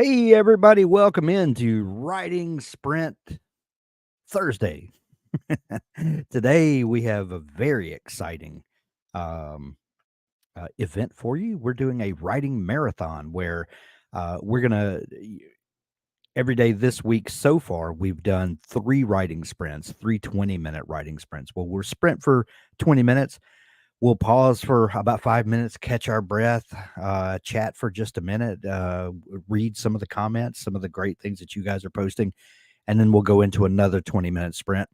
Hey, everybody, welcome into Writing Sprint Thursday. Today, we have a very exciting um, event for you. We're doing a writing marathon where we're going to, every day this week so far, we've done 3 20-minute writing sprints. Well, we'll sprint for 20 minutes. We'll pause for about 5 minutes, catch our breath, chat for just a minute, read some of the comments, some of the great things that you guys are posting, and then we'll go into another 20-minute sprint.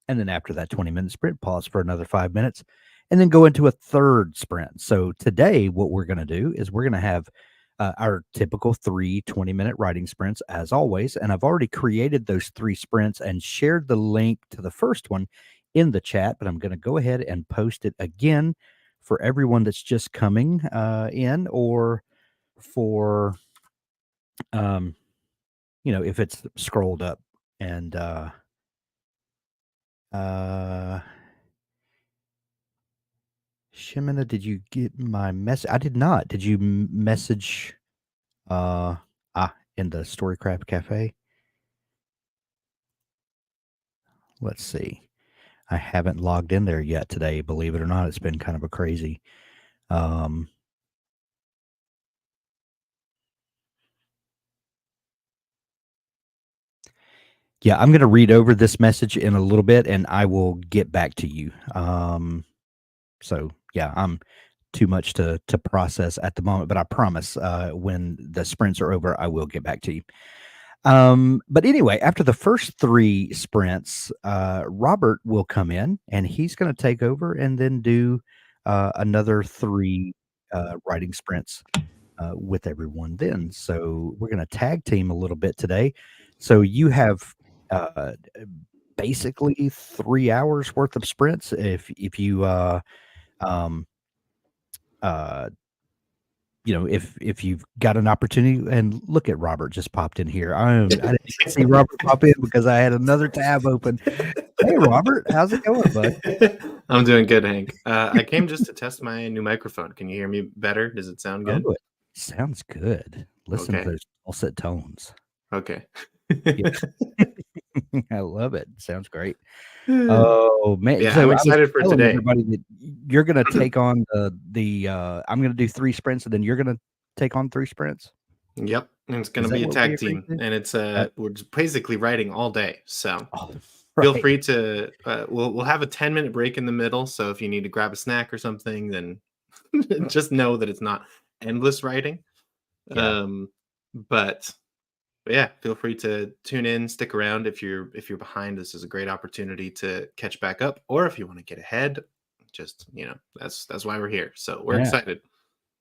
And then after that 20-minute sprint, pause for another 5 minutes, and then go into a third sprint. So today, what we're going to do is we're going to have our typical 3 20-minute writing sprints, as always. And I've already created those 3 sprints and shared the link to the first one in the chat, but I'm going to go ahead and post it again for everyone that's just coming in, or for, if it's scrolled up. And Shimina, did you get my message? I did not. Did you message in the Storycraft Cafe? Let's see. I haven't logged in there yet today, believe it or not. It's been kind of a crazy yeah, I'm gonna read over this message in a little bit, and I will get back to you. So yeah, I'm too much to process at the moment, but I promise when the sprints are over, I will get back to you. But anyway, after the first 3 sprints, Robert will come in and he's going to take over and then do another 3 writing sprints with everyone then. So we're going to tag team a little bit today. So you have uh, basically 3 hours worth of sprints if you um, uh, if you've got an opportunity. And look at Robert just popped in here. I didn't see Robert pop in because I had another tab open. Hey, Robert, how's it going, bud? I'm doing good, Hank. I came just to test my new microphone. Can you hear me better? Does it sound good? Oh, it sounds good. Listen to Okay. those dulcet tones. Okay. Yeah. I love it. Sounds great. Oh man! Yeah, So I'm I was excited for telling today. everybody that you're going to take on the. I'm going to do 3 sprints, and then you're going to take on 3 sprints. Yep, and it's Is gonna that be a what we tag agreed team, to? and it's That, we're just basically writing all day. So oh, feel right. free to we'll have a 10-minute break in the middle. So if you need to grab a snack or something, then just know that it's not endless writing. Yeah. Um, but But yeah, feel free to tune in, stick around if you're behind. This is a great opportunity to catch back up, or if you want to get ahead, just that's why we're here. So we're Yeah. excited.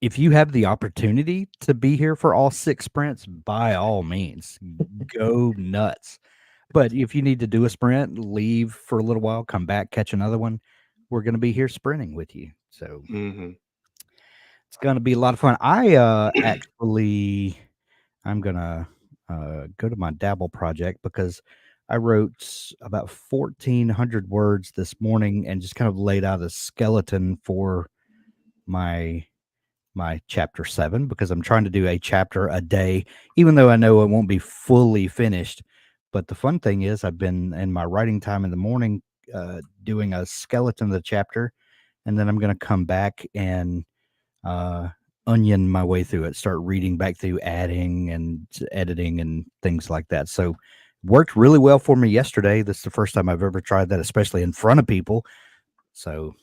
If you have the opportunity to be here for all 6 sprints, by all means, go nuts. But if you need to do a sprint, leave for a little while, come back, catch another one, we're going to be here sprinting with you. So Hmm. it's going to be a lot of fun. I'm going to go to my Dabble project because I wrote about 1,400 words this morning and just kind of laid out a skeleton for my chapter 7, because I'm trying to do a chapter a day, even though I know it won't be fully finished. But the fun thing is, I've been in my writing time in the morning doing a skeleton of the chapter, and then I'm going to come back and uh, onion my way through it, start reading back through, adding and editing and things like that. So worked really well for me yesterday. This is the first time I've ever tried that, especially in front of people. So,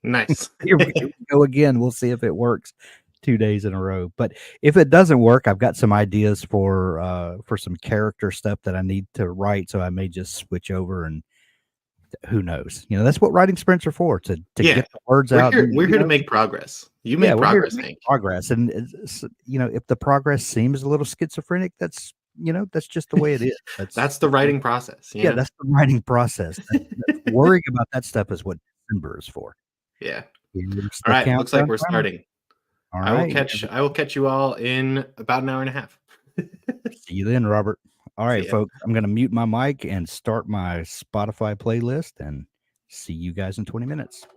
Nice. here we go again. We'll see if it works 2 days in a row. But if it doesn't work, I've got some ideas for some character stuff that I need to write. So I may just switch over, and who knows? That's what writing sprints are for, to Yeah, get the words we're out. here. And We're here to make progress. You yeah, make we're here to progress, make Hank. progress. And if the progress seems a little schizophrenic, that's just the way it is. That's the writing process. Yeah, that's the writing process. That's worrying about that stuff is what December is for. Yeah. Here's All the right. Looks like countdown we're timer. starting. All I will right. catch. I will catch you all in about an hour and a half. See you then, Robert. All See right, ya. folks, I'm going to mute my mic and start my Spotify playlist, and see you guys in 20 minutes.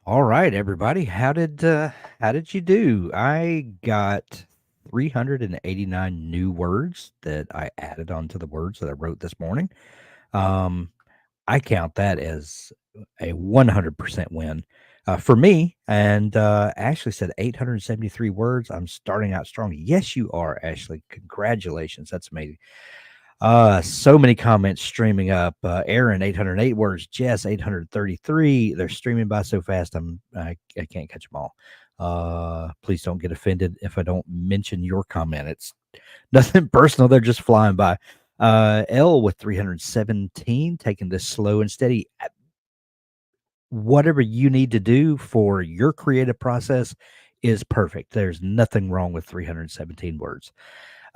All right, everybody. How did you do? I got 389 new words that I added onto the words that I wrote this morning. Um, I count that as a 100% win for me. And Ashley said 873 words. I'm starting out strong. Yes, you are, Ashley. Congratulations. That's amazing. So many comments streaming up. Aaron, 808 words. Jess, 833. They're streaming by so fast. I can't catch them all. Please don't get offended if I don't mention your comment. It's nothing personal. They're just flying by. L with 317, taking this slow and steady. Whatever you need to do for your creative process is perfect. There's nothing wrong with 317 words.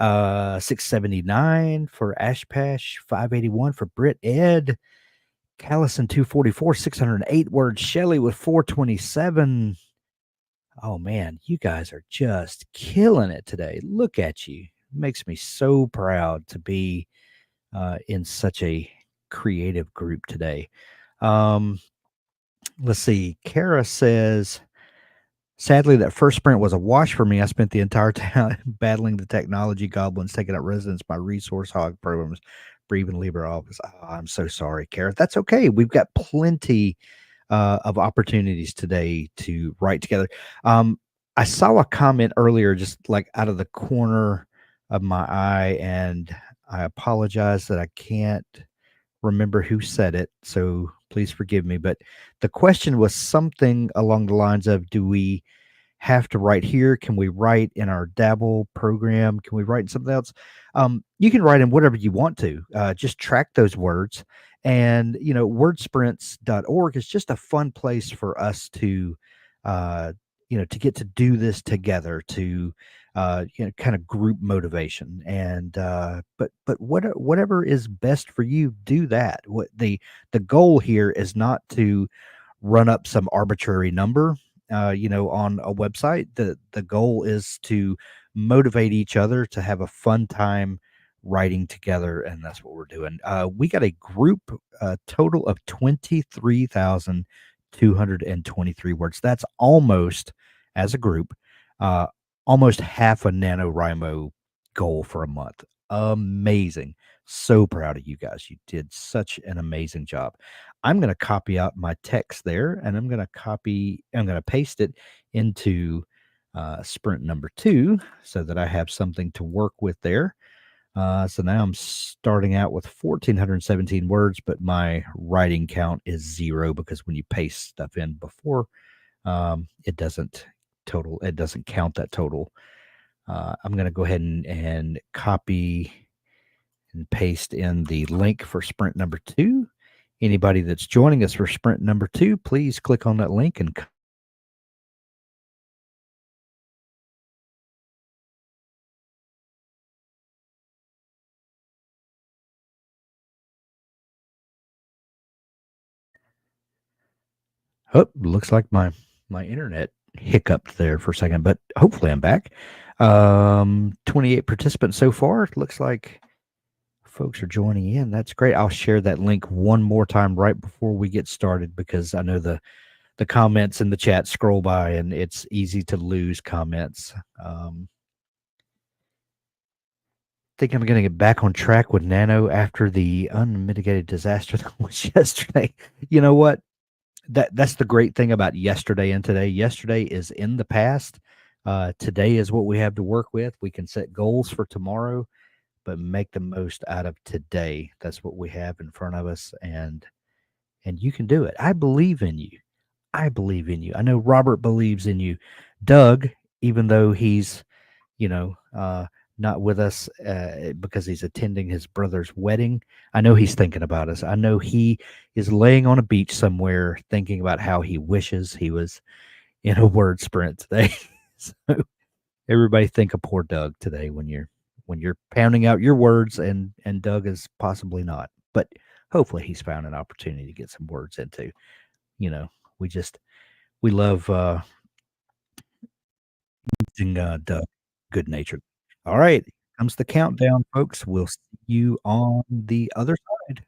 679 for Ashpash, 581 for Britt Ed, Callison 244, 608 words, Shelly with 427. Oh man, you guys are just killing it today. Look at you. Makes me so proud to be in such a creative group today. Um, let's see. Kara says, sadly, that first sprint was a wash for me. I spent the entire time battling the technology goblins, taking up residence by resource hog programs, breathing LibreOffice. Oh, I'm so sorry, Kara. That's okay. We've got plenty of opportunities today to write together. I saw a comment earlier, just like out of the corner of my eye, and I apologize that I can't remember who said it. So please forgive me. But the question was something along the lines of, do we have to write here? Can we write in our Dabble program? Can we write in something else? You can write in whatever you want to. Just track those words. And, wordsprints.org is just a fun place for us to, uh, to get to do this together, to, kind of group motivation. And, whatever is best for you, do that. The goal here is not to run up some arbitrary number on a website. The goal is to motivate each other to have a fun time writing together, and that's what we're doing. We got a group total of 23,223 words. That's almost, as a group, uh, almost half a NaNoWriMo goal for a month. Amazing. So proud of you guys. You did such an amazing job. I'm going to copy out my text there, and I'm going to paste it into sprint number 2 so that I have something to work with there. So now I'm starting out with 1,417 words, but my writing count is 0 because when you paste stuff in before, it doesn't it doesn't count that total. I'm going to go ahead and copy and paste in the link for sprint number 2. Anybody that's joining us for sprint number 2, please click on that link and oh, looks like my internet hiccuped there for a second, but hopefully I'm back. 28 participants so far. It looks like folks are joining in. That's great. I'll share that link one more time right before we get started because I know the comments in the chat scroll by and it's easy to lose comments. Think I'm going to get back on track with Nano after the unmitigated disaster that was yesterday. You know what? That's the great thing about yesterday and today. Yesterday is in the past. Today is what we have to work with. We can set goals for tomorrow, but make the most out of today. That's what we have in front of us, and you can do it. I believe in you. I believe in you. I know Robert believes in you. Doug, even though he's you know, uh, not with us because he's attending his brother's wedding. I know he's thinking about us. I know he is laying on a beach somewhere thinking about how he wishes he was in a word sprint today. So everybody think of poor Doug today when you're pounding out your words and Doug is possibly not. But hopefully he's found an opportunity to get some words into. You know, we just we love using Doug good natured. All right, comes the countdown, folks. We'll see you on the other side.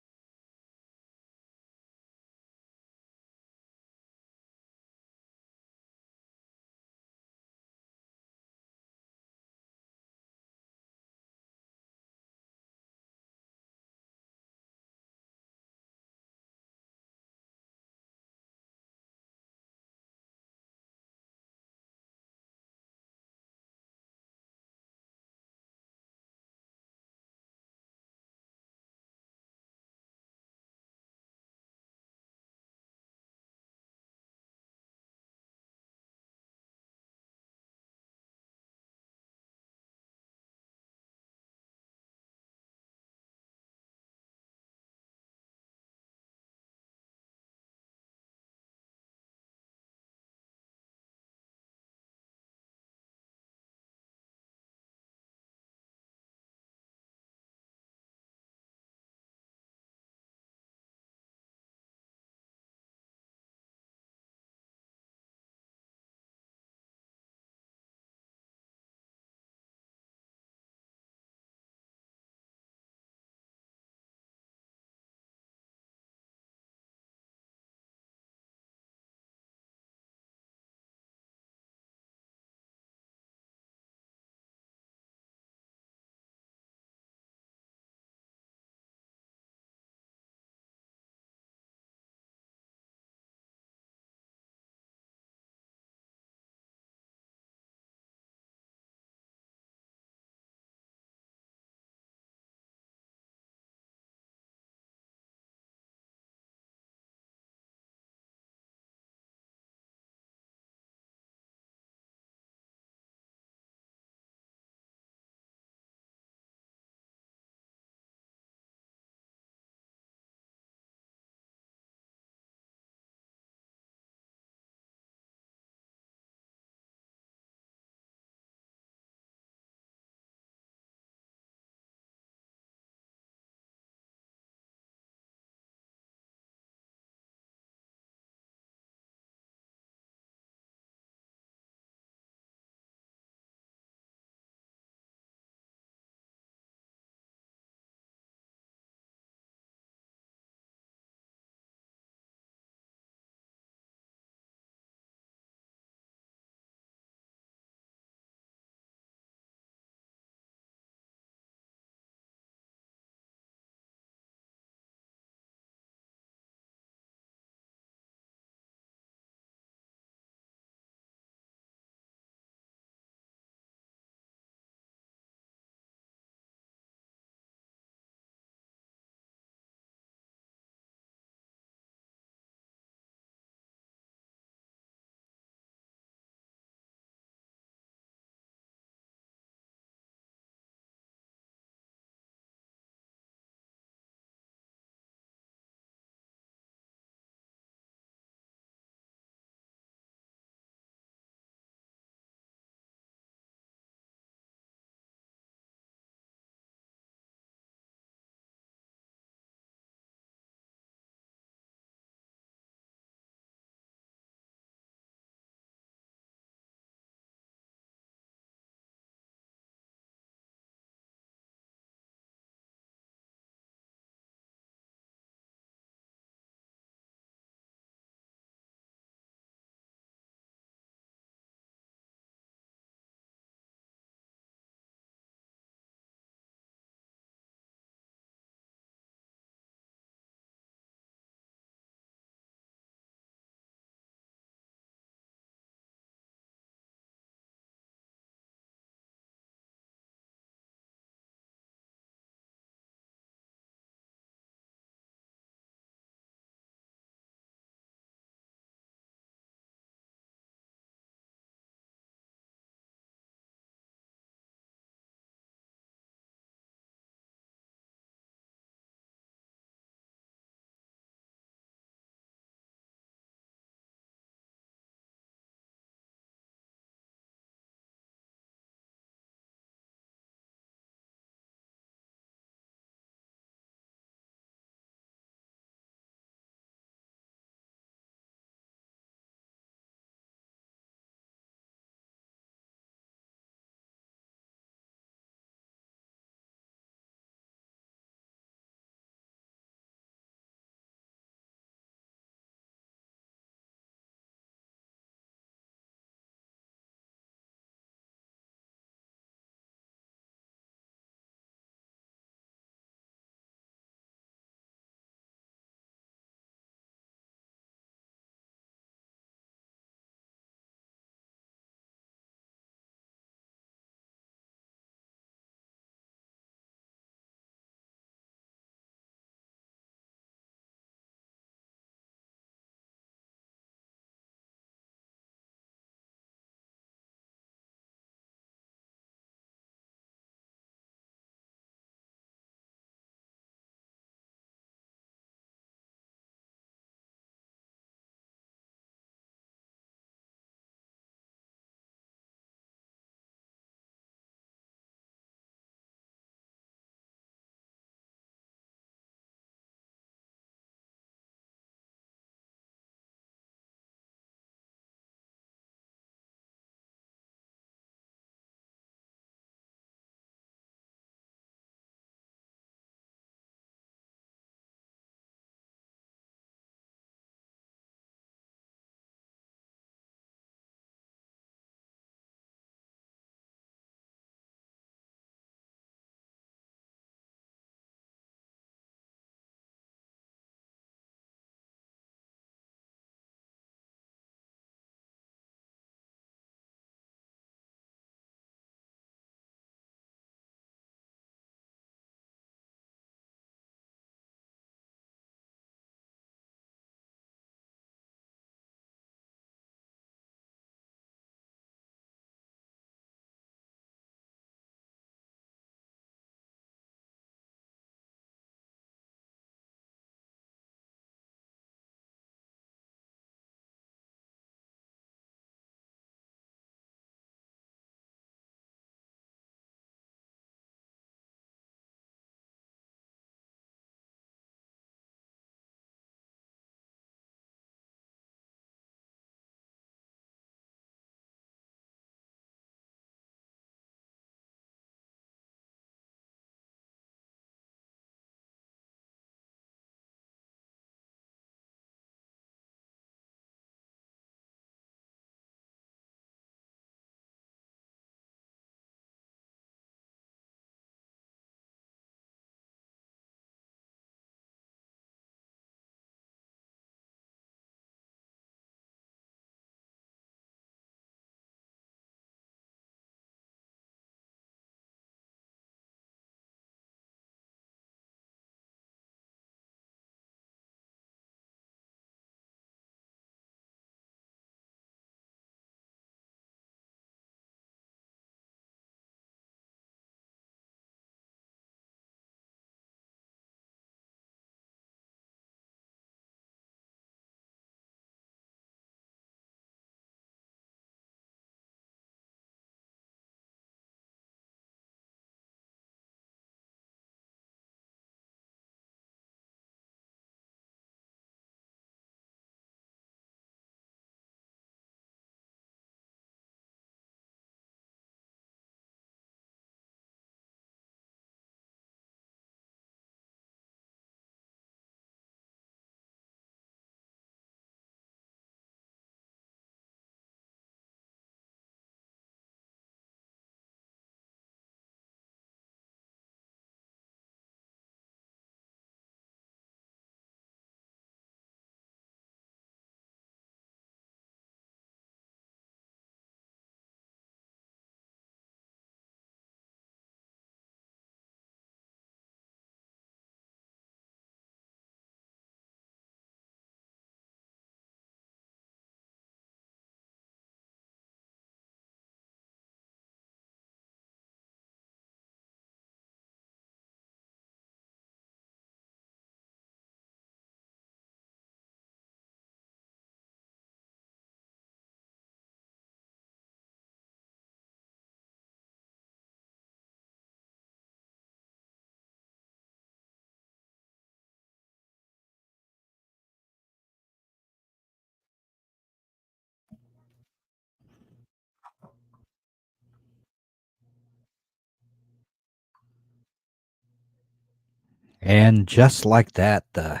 And just like that, the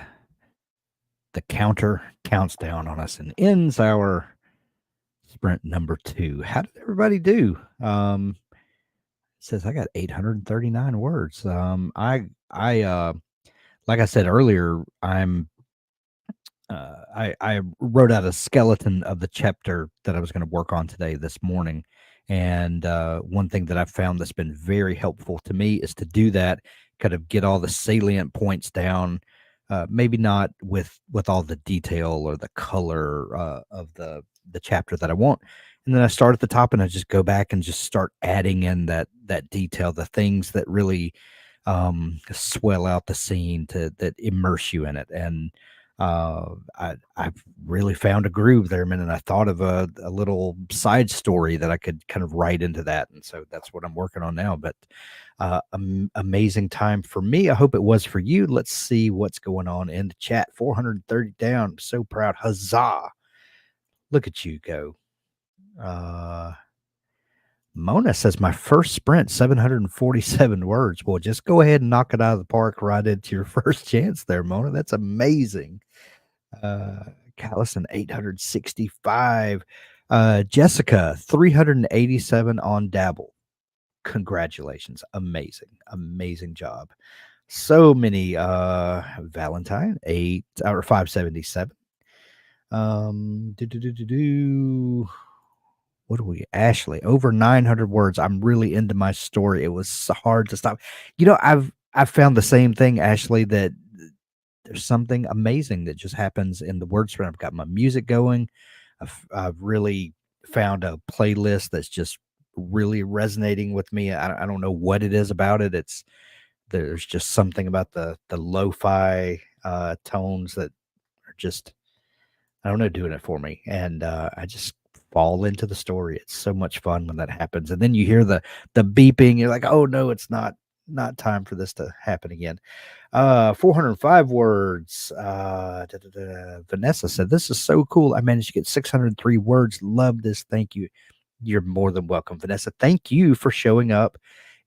counter counts down on us and ends our sprint number 2. How did everybody do? It says I got 839 words. Like I said earlier, I wrote out a skeleton of the chapter that I was going to work on today this morning, and one thing that I've found that's been very helpful to me is to do that, kind of get all the salient points down. Maybe not with all the detail or the color of the chapter that I want, and then I start at the top and I just go back and just start adding in that detail, the things that really swell out the scene to that immerse you in it. And I've really found a groove there, man, and I thought of a little side story that I could kind of write into that, and so that's what I'm working on now. But amazing time for me. I hope it was for you. Let's see what's going on in the chat. 430 down. I'm so proud. Huzzah! Look at you go. Uh, Mona says my first sprint, 747 words. Well, just go ahead and knock it out of the park right into your first chance there, Mona. That's amazing. Uh, Callison, 865. Jessica, 387 on Dabble. Congratulations. Amazing. Amazing job. So many Valentine, 577. Do, do, do, do, do. What do we Ashley? Over 900 words. I'm really into my story. It was so hard to stop. I've found the same thing, Ashley, that there's something amazing that just happens in the word sprint. I've got my music going. I've really found a playlist that's just really resonating with me. I don't know what it is about it. There's just something about the lo-fi tones that are just, I don't know, doing it for me. And I just fall into the story. It's so much fun when that happens. And then you hear the beeping. You're like, oh no, it's not time for this to happen again. 405 words. Vanessa said, this is so cool. I managed to get 603 words. Love this. Thank you. You're more than welcome, Vanessa. Thank you for showing up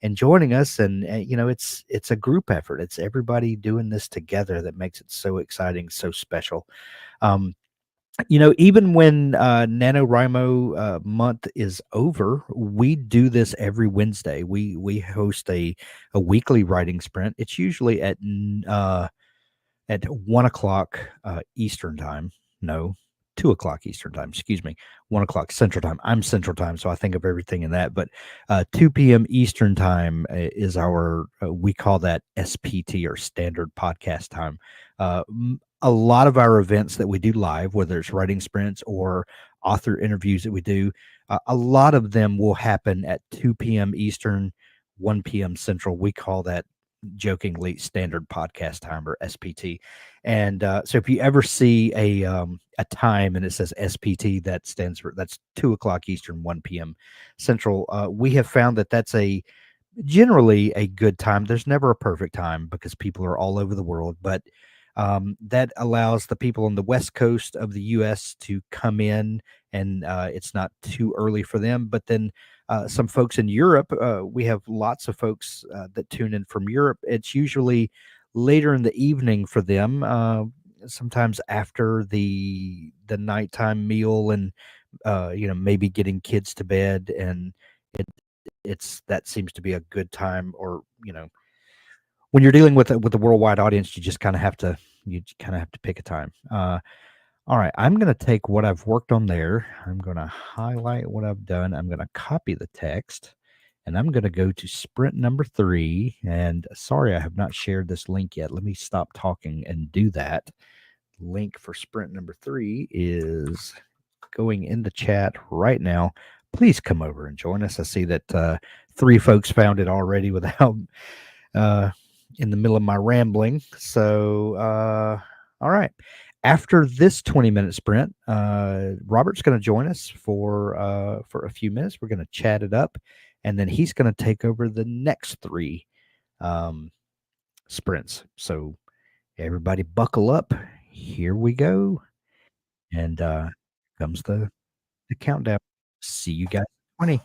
and joining us. And it's a group effort. It's everybody doing this together that makes it so exciting, so special. Um, even when NaNoWriMo month is over, we do this every Wednesday. We host a weekly writing sprint. It's usually at 1 o'clock Eastern time. No, 2 o'clock Eastern time. Excuse me, 1 o'clock Central time. I'm Central time, so I think of everything in that. But 2 p.m. Eastern time is our we call that SPT or Standard Podcast Time. A lot of our events that we do live, whether it's writing sprints or author interviews that we do, a lot of them will happen at 2 p.m. Eastern, 1 p.m. Central. We call that jokingly Standard Podcast Time or SPT. And so if you ever see a time and it says SPT, that's 2 o'clock Eastern, 1 p.m. Central. We have found that that's generally a good time. There's never a perfect time because people are all over the world, but that allows the people on the west coast of the U.S. to come in, and it's not too early for them. But then some folks in Europe, we have lots of folks that tune in from Europe. It's usually later in the evening for them, sometimes after the nighttime meal, and maybe getting kids to bed, and it that seems to be a good time. Or when you're dealing with a worldwide audience, you kind of have to pick a time. All right, I'm going to take what I've worked on there. I'm going to highlight what I've done. I'm going to copy the text, and I'm going to go to sprint number 3. And sorry, I have not shared this link yet. Let me stop talking and do that. Link for sprint number 3 is going in the chat right now. Please come over and join us. I see that 3 folks found it already without uh, in the middle of my rambling. So, all right. After this 20-minute sprint, Robert's going to join us for a few minutes. We're going to chat it up, and then he's going to take over the next 3 sprints. So everybody buckle up. Here we go. And comes the countdown. See you guys at 20.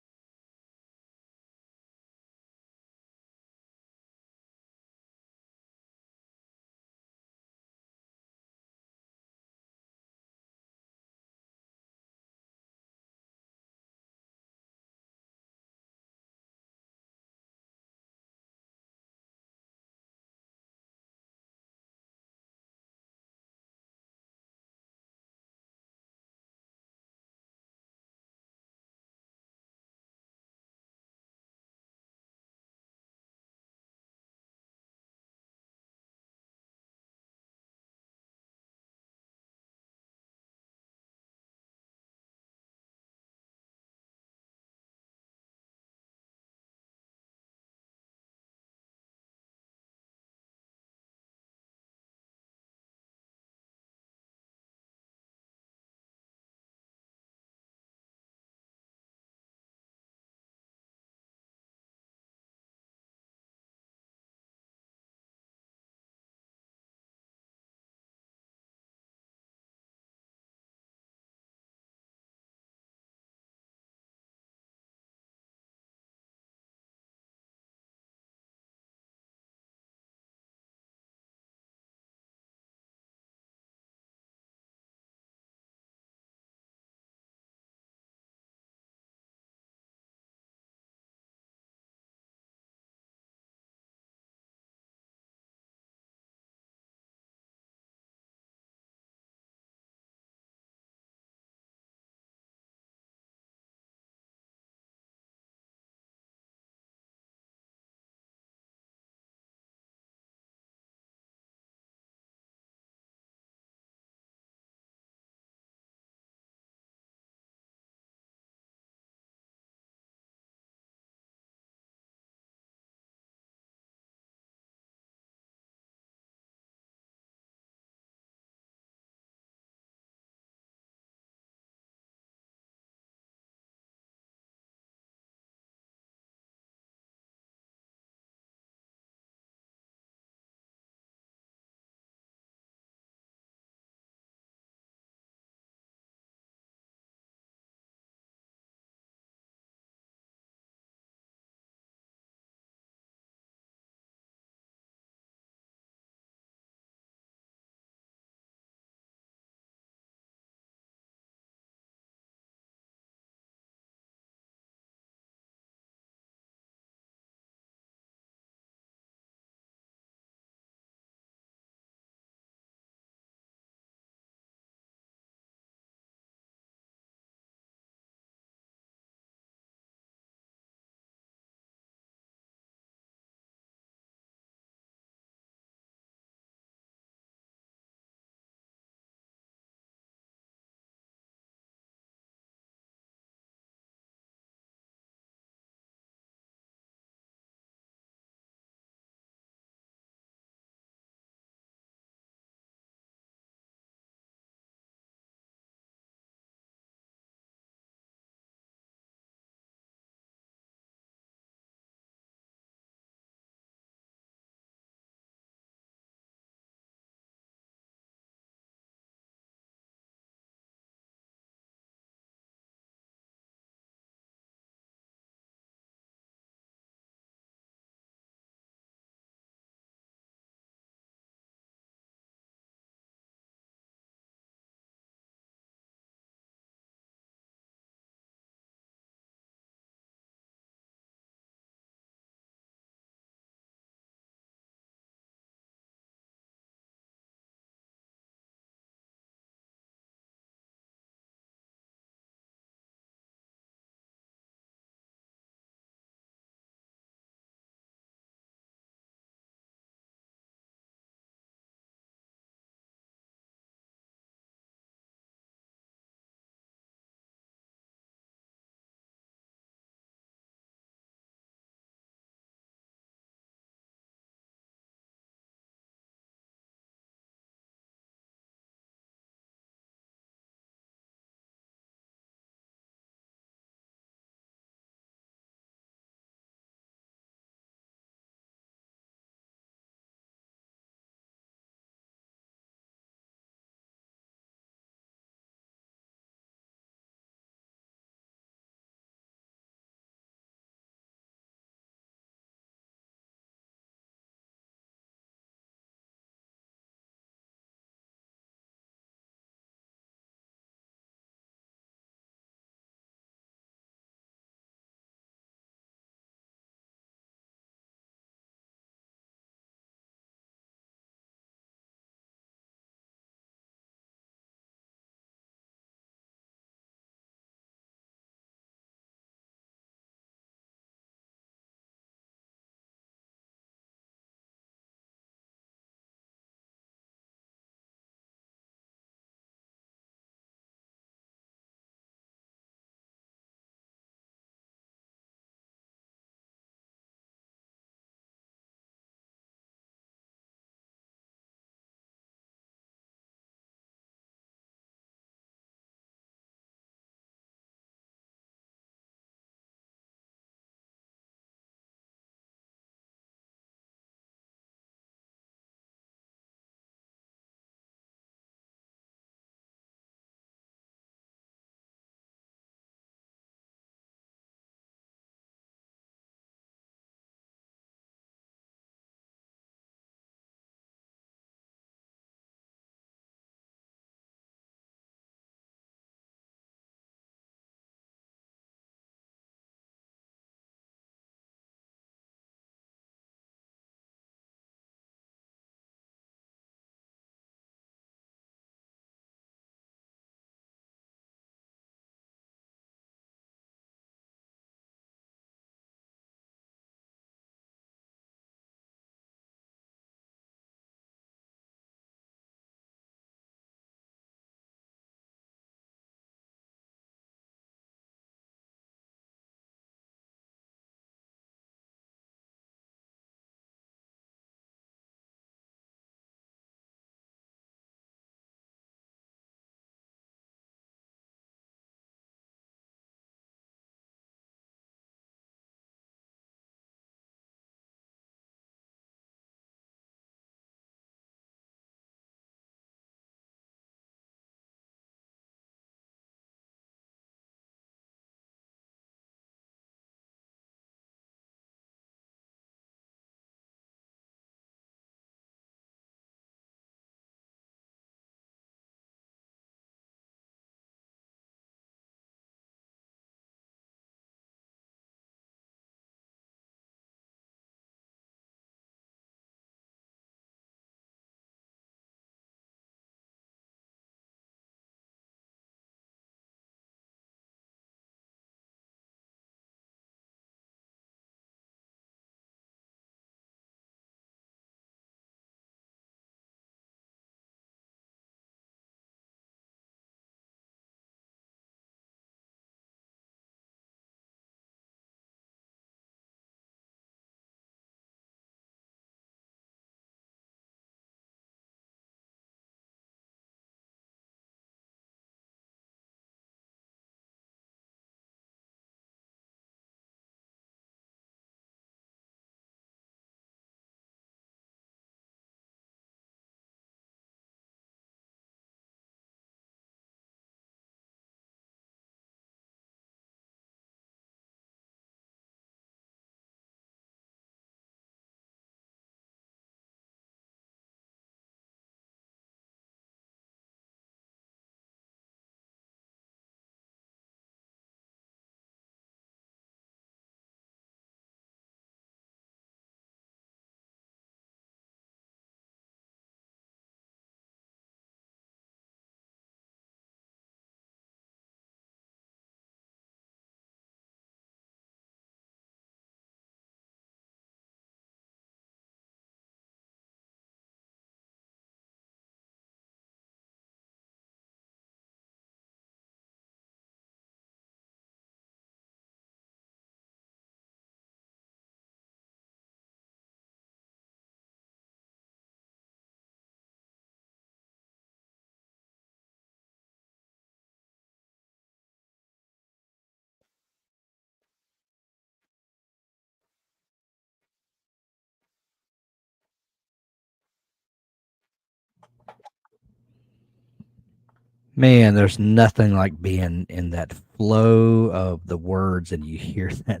Man, there's nothing like being in that flow of the words and you hear that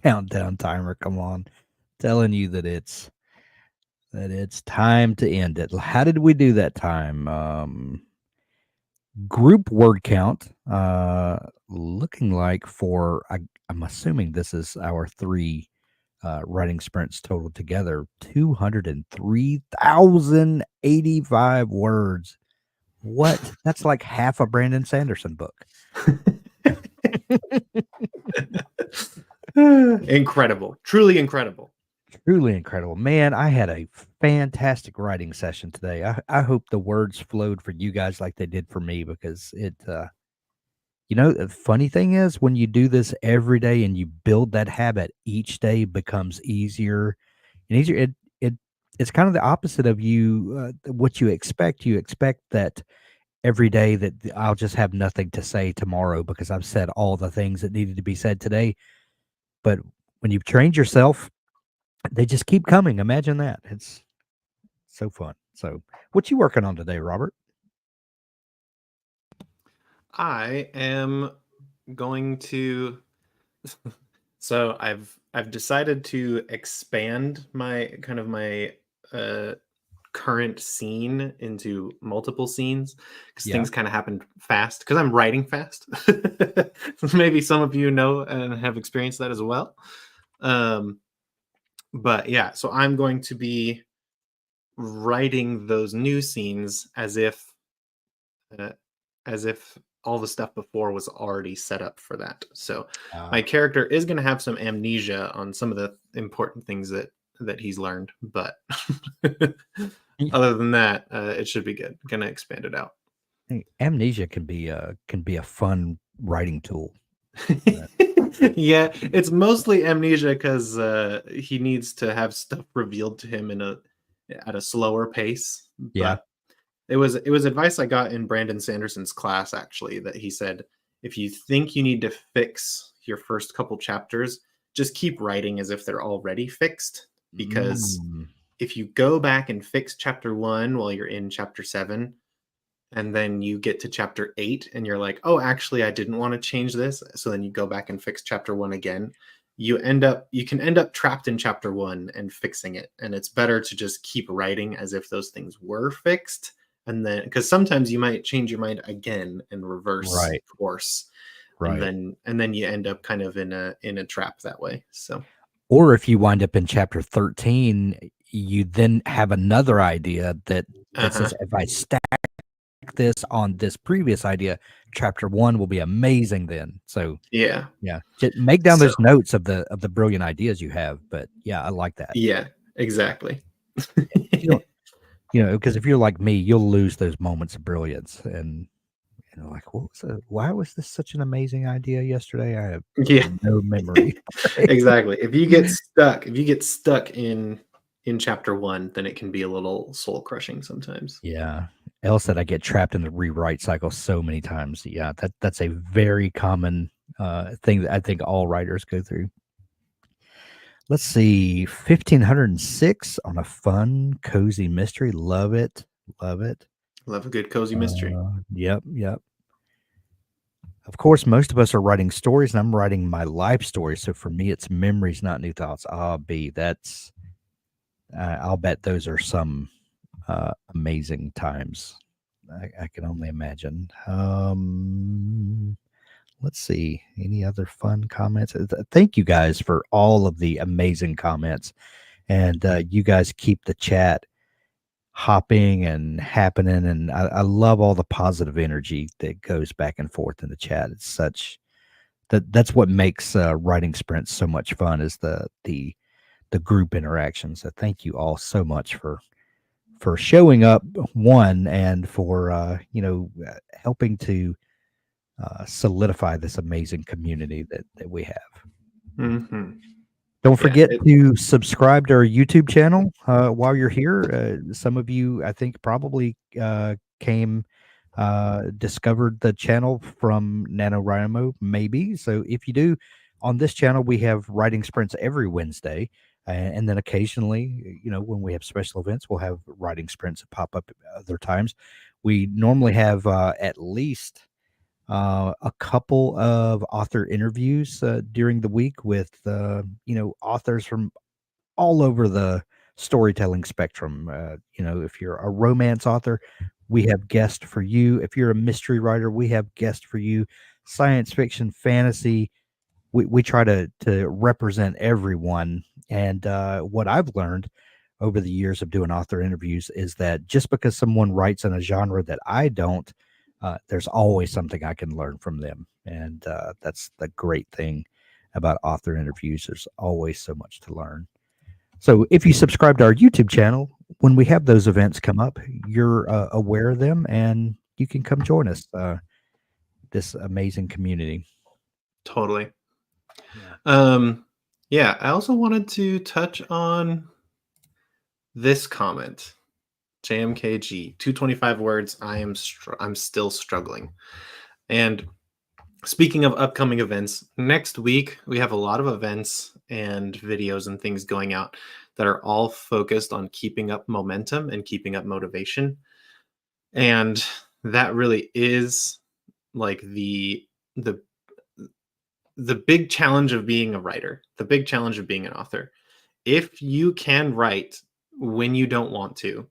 countdown timer come on, telling you that it's time to end it. How did we do that time? Group word count, looking like I'm assuming this is our 3 writing sprints total together, 203,085 words. What? That's like half a Brandon Sanderson book. Incredible. Truly incredible. Truly incredible. Man, I had a fantastic writing session today. I hope the words flowed for you guys like they did for me because the funny thing is when you do this every day and you build that habit, each day becomes easier and easier. It's kind of the opposite of what you expect. You expect that every day that I'll just have nothing to say tomorrow because I've said all the things that needed to be said today. But when you've trained yourself, they just keep coming. Imagine that. It's so fun. So, what you working on today, Robert? I am going to so I've decided to expand my current scene into multiple scenes because Yeah. things kind of happen fast because I'm writing fast. Maybe some of you know and have experienced that as well. Um, but yeah, so I'm going to be writing those new scenes uh, as if all the stuff before was already set up for that. So my Uh, character is going to have some amnesia on some of the important things that he's learned, but other than that, it should be good. Gonna expand it out. Amnesia can be a fun writing tool. Uh, Yeah, it's mostly amnesia because he needs to have stuff revealed to him at a slower pace. yeah. But it was advice I got in Brandon Sanderson's class actually that he said if you think you need to fix your first couple chapters, just keep writing as if they're already fixed because Mm, if you go back and fix chapter 1 while you're in chapter 7 and then you get to chapter 8 and you're like, "Oh, actually I didn't want to change this." So then you go back and fix chapter 1 again. You can end up trapped in chapter 1 and fixing it. And it's better to just keep writing as if those things were fixed and then because sometimes you might change your mind again and reverse right, course right. and then you end up kind of in a trap that way. So, Or if you wind up in chapter 13, you then have another idea that uh-huh. says, if I stack this on this previous idea, chapter 1 will be amazing then. So, Yeah. yeah, just make down So, those notes of the brilliant ideas you have, but yeah, I like that. yeah, exactly. You don't because if you're like me, you'll lose those moments of brilliance and like, why was this such an amazing idea yesterday? I have Yeah. no memory. Exactly. If you get stuck in chapter 1, then it can be a little soul crushing sometimes. Yeah. Elle said I get trapped in the rewrite cycle so many times. Yeah, that's a very common thing that I think all writers go through. Let's see, 1506 on a fun, cozy mystery. Love it. Love it. Love a good cozy mystery. Yep, yep. Of course, most of us are writing stories, and I'm writing my life story. So for me, it's memories, not new thoughts. I'll bet those are some amazing times. I can only imagine. Let's see. Any other fun comments? Thank you guys for all of the amazing comments. And you guys keep the chat hopping and happening. And I love all the positive energy that goes back and forth in the chat. It's that's what makes writing sprints so much fun is the group interaction. So thank you all so much for showing up one and for helping to solidify this amazing community that we have. Mhm. Don't Yeah, forget to subscribe to our YouTube channel while you're here. Some of you, I think, probably discovered the channel from NaNoWriMo, maybe. So if you do, on this channel, we have writing sprints every Wednesday. And then occasionally, when we have special events, we'll have writing sprints that pop up other times. We normally have at least a couple of author interviews during the week with authors from all over the storytelling spectrum. If you're a romance author, we have guests for you. If you're a mystery writer, we have guests for you. Science fiction, fantasy, we try to represent everyone. And what I've learned over the years of doing author interviews is that just because someone writes in a genre that I don't, there's always something I can learn from them. And that's the great thing about author interviews. There's always so much to learn. So if you subscribe to our YouTube channel, when we have those events come up, you're aware of them and you can come join us, this amazing community. Totally. Yeah. Yeah, I also wanted to touch on this comment. JMKG, 225 words. I'm still struggling. And speaking of upcoming events, next week we have a lot of events and videos and things going out that are all focused on keeping up momentum and keeping up motivation. And that really is like the the big challenge of being a writer, the big challenge of being an author. If you can write when you don't want to,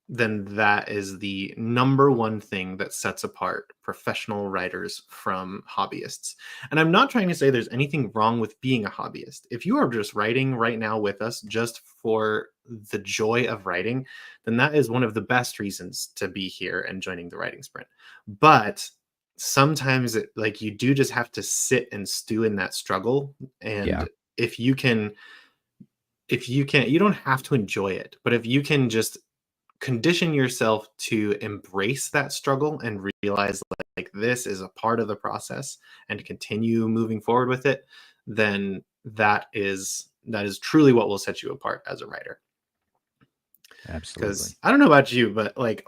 then that is the number one thing that sets apart professional writers from hobbyists. And I'm not trying to say there's anything wrong with being a hobbyist. If you are just writing right now with us just for the joy of writing, then that is one of the best reasons to be here and joining the writing sprint. But sometimes like you do just have to sit and stew in that struggle. Yeah. And if you can, you don't have to enjoy it, but if you can just condition yourself to embrace that struggle and realize like this is a part of the process and continue moving forward with it, then that is truly what will set you apart as a writer. Absolutely. Because I don't know about you, but like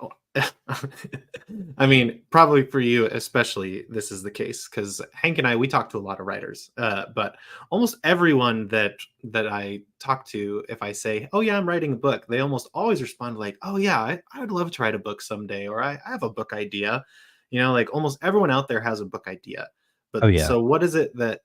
I mean, probably for you especially, this is the case. Because Hank and I, we talk to a lot of writers, but almost everyone that I talk to, if I say, "Oh yeah, I'm writing a book," they almost always respond like, "Oh yeah, I would love to write a book someday," or I have a book idea." Like almost everyone out there has a book idea. But Oh, yeah. so, what is it that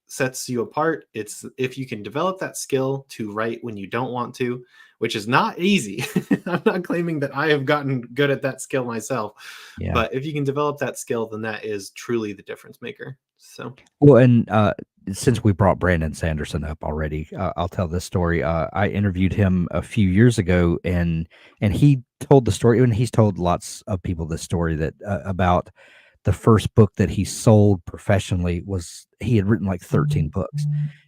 sets you apart? It's if you can develop that skill to write when you don't want to, which is not easy. I'm not claiming that I have gotten good at that skill myself, Yeah. but if you can develop that skill, then that is truly the difference maker. So, Well, and since we brought Brandon Sanderson up already, I'll tell this story. I interviewed him a few years ago, and he told the story, and he's told lots of people this story that about the first book that he sold professionally was he had written like 13 books,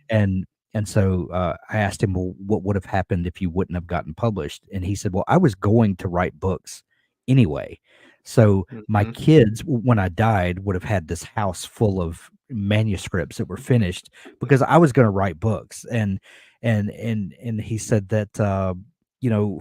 and so I asked him, well, what would have happened if you wouldn't have gotten published? And he said, well, I was going to write books anyway. So my mhm. kids, when I died, would have had this house full of manuscripts that were finished because I was going to write books. And he said that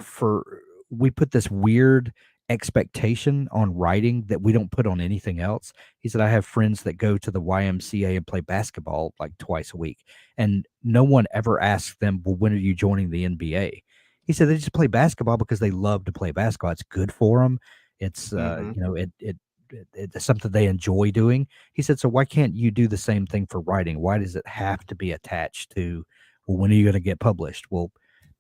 for we put this weird expectation on writing that we don't put on anything else. He said, I have friends that go to the YMCA and play basketball like twice a week, and no one ever asks them, well, when are you joining the NBA? He said they just play basketball because they love to play basketball. It's good for them. It's Mhm. it's something they enjoy doing. He said, so why can't you do the same thing for writing? Why does it have to be attached to, well, when are you going to get published? Well,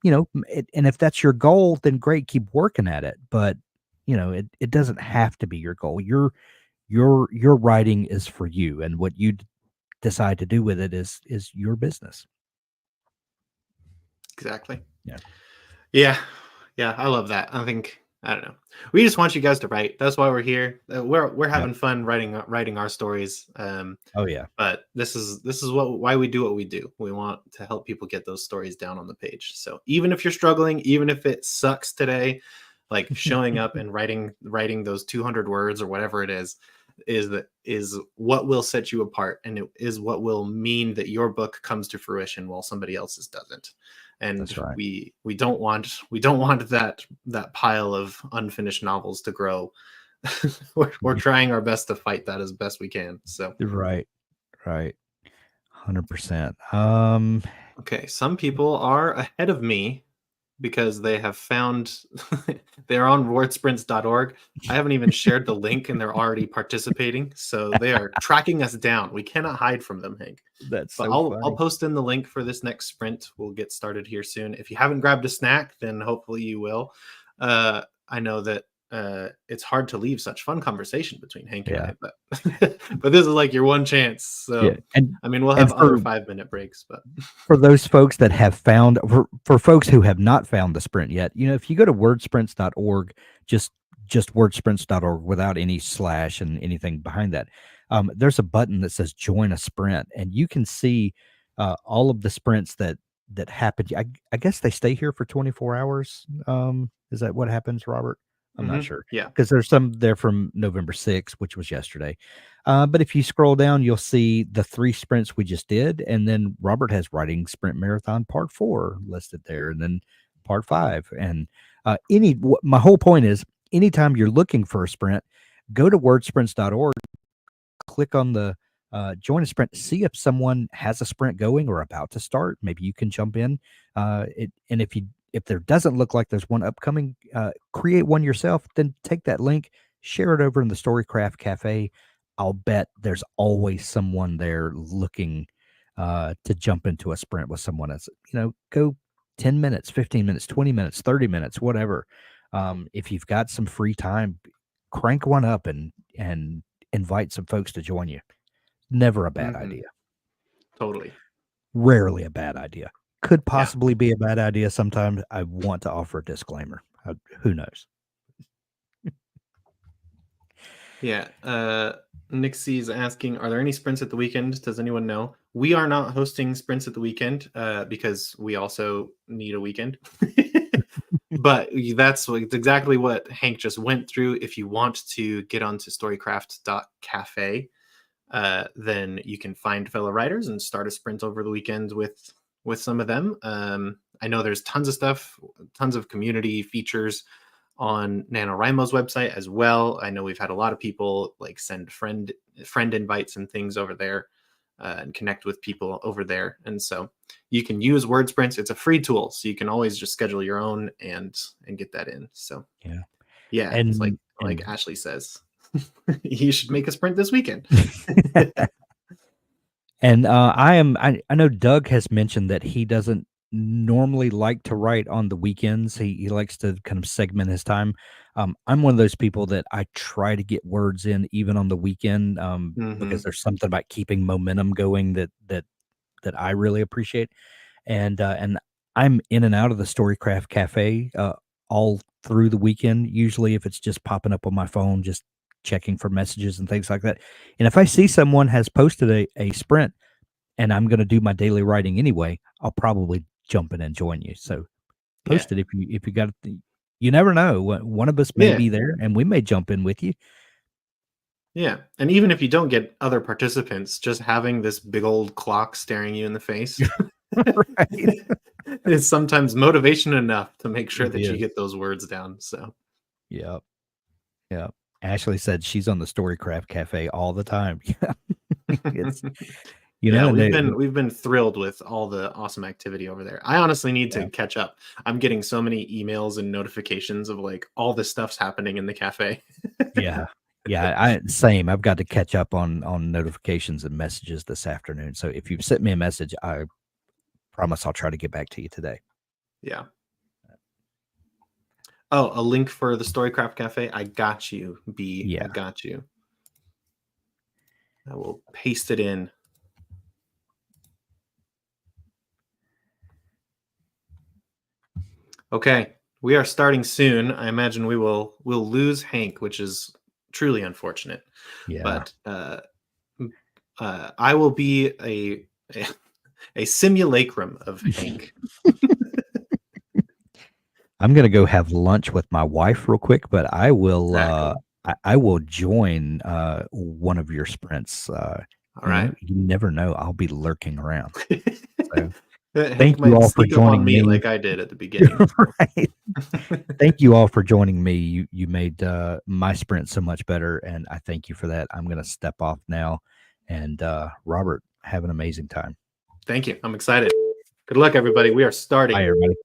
and if that's your goal, then great, keep working at it. But it doesn't have to be your goal. Your writing is for you, and what you decide to do with it is your business. Exactly. Yeah. Yeah. Yeah, I love that. I don't know. We just want you guys to write. That's why we're here. We're Yep. having fun writing our stories. Oh yeah. But this is why we do what we do. We want to help people get those stories down on the page. So even if you're struggling, even if it sucks today, like showing up and writing those 200 words or whatever it is what will set you apart, and it is what will mean that your book comes to fruition while somebody else's doesn't. And That's right. we don't want that pile of unfinished novels to grow. we're trying our best to fight that as best we can. So Right. Right. 100%. okay, some people are ahead of me because they have found they're on wordsprints.org. I haven't even shared the link and they're already participating. So they are tracking us down. We cannot hide from them, Hank. That's But so I'll funny. post in the link for this next sprint. We'll get started here soon. If you haven't grabbed a snack, then hopefully you will. I know that it's hard to leave such fun conversation between Hank and Yeah. I, but but this is like your one chance. So Yeah. I mean, we'll And have other 5-minute breaks, but for those folks that have found, for folks who have not found the sprint yet, if you go to wordsprints.org, just wordsprints.org without any slash and anything behind that, there's a button that says join a sprint, and you can see all of the sprints that happened. I guess they stay here for 24 hours. Is that what happens, Robert? I'm not sure, yeah. because there's some there from November 6th, which was yesterday. But if you scroll down, you'll see the 3 sprints we just did, and then Robert has Writing Sprint Marathon Part 4 listed there, and then Part 5. And my whole point is, anytime you're looking for a sprint, go to wordsprints.org, click on the join a sprint, see if someone has a sprint going or about to start. Maybe you can jump in. And if there doesn't look like there's one upcoming, create one yourself, then take that link, share it over in the Storycraft Cafe. I'll bet there's always someone there looking to jump into a sprint with someone else. Go 10 minutes, 15 minutes, 20 minutes, 30 minutes, whatever. If you've got some free time, crank one up and invite some folks to join you. Never a bad idea. Totally. Rarely a bad idea. Could possibly be a bad idea sometimes. I want to offer a disclaimer. Who knows? Yeah. Nixie's asking, are there any sprints at the weekend? Does anyone know? We are not hosting sprints at the weekend because we also need a weekend. But that's exactly what Hank just went through. If you want to get onto storycraft.cafe, then you can find fellow writers and start a sprint over the weekend with some of them. I know there's tons of stuff, tons of community features on NaNoWriMo's website as well. I know we've had a lot of people like send friend invites and things over there and connect with people over there. And so you can use WordSprints. It's a free tool, so you can always just schedule your own and get that in. So yeah, And it's like Ashley says, you should make a sprint this weekend. And I know Doug has mentioned that he doesn't normally like to write on the weekends. He likes to kind of segment his time. I'm one of those people that I try to get words in even on the weekend because there's something about keeping momentum going that I really appreciate. And I'm in and out of the Storycraft Cafe all through the weekend. Usually, if it's just popping up on my phone, just checking for messages and things like that. And if I see someone has posted a sprint and I'm going to do my daily writing anyway, I'll probably jump in and join you. So post it if you got it. You never know. One of us may be there and we may jump in with you. Yeah. And even if you don't get other participants, just having this big old clock staring you in the face is sometimes motivation enough to make sure that you get those words down. So Yep. Ashley said she's on the Storycraft Cafe all the time. It's, we've been thrilled with all the awesome activity over there. I honestly need to catch up. I'm getting so many emails and notifications of like all this stuff's happening in the cafe. Same. I've got to catch up on notifications and messages this afternoon. So if you've sent me a message, I promise I'll try to get back to you today. Yeah. Oh, a link for the Storycraft Cafe. I got you, B. Yeah. I got you. I will paste it in. Okay, we are starting soon. I imagine we'll lose Hank, which is truly unfortunate. Yeah. But I will be a simulacrum of Hank. I'm gonna go have lunch with my wife real quick, but I will I will join one of your sprints. All right. You never know. I'll be lurking around. So thank you all for joining me like I did at the beginning. Right. Thank you all for joining me. You made my sprint so much better, and I thank you for that. I'm gonna step off now, and Robert, have an amazing time. Thank you. I'm excited. Good luck, everybody. We are starting. Bye, everybody.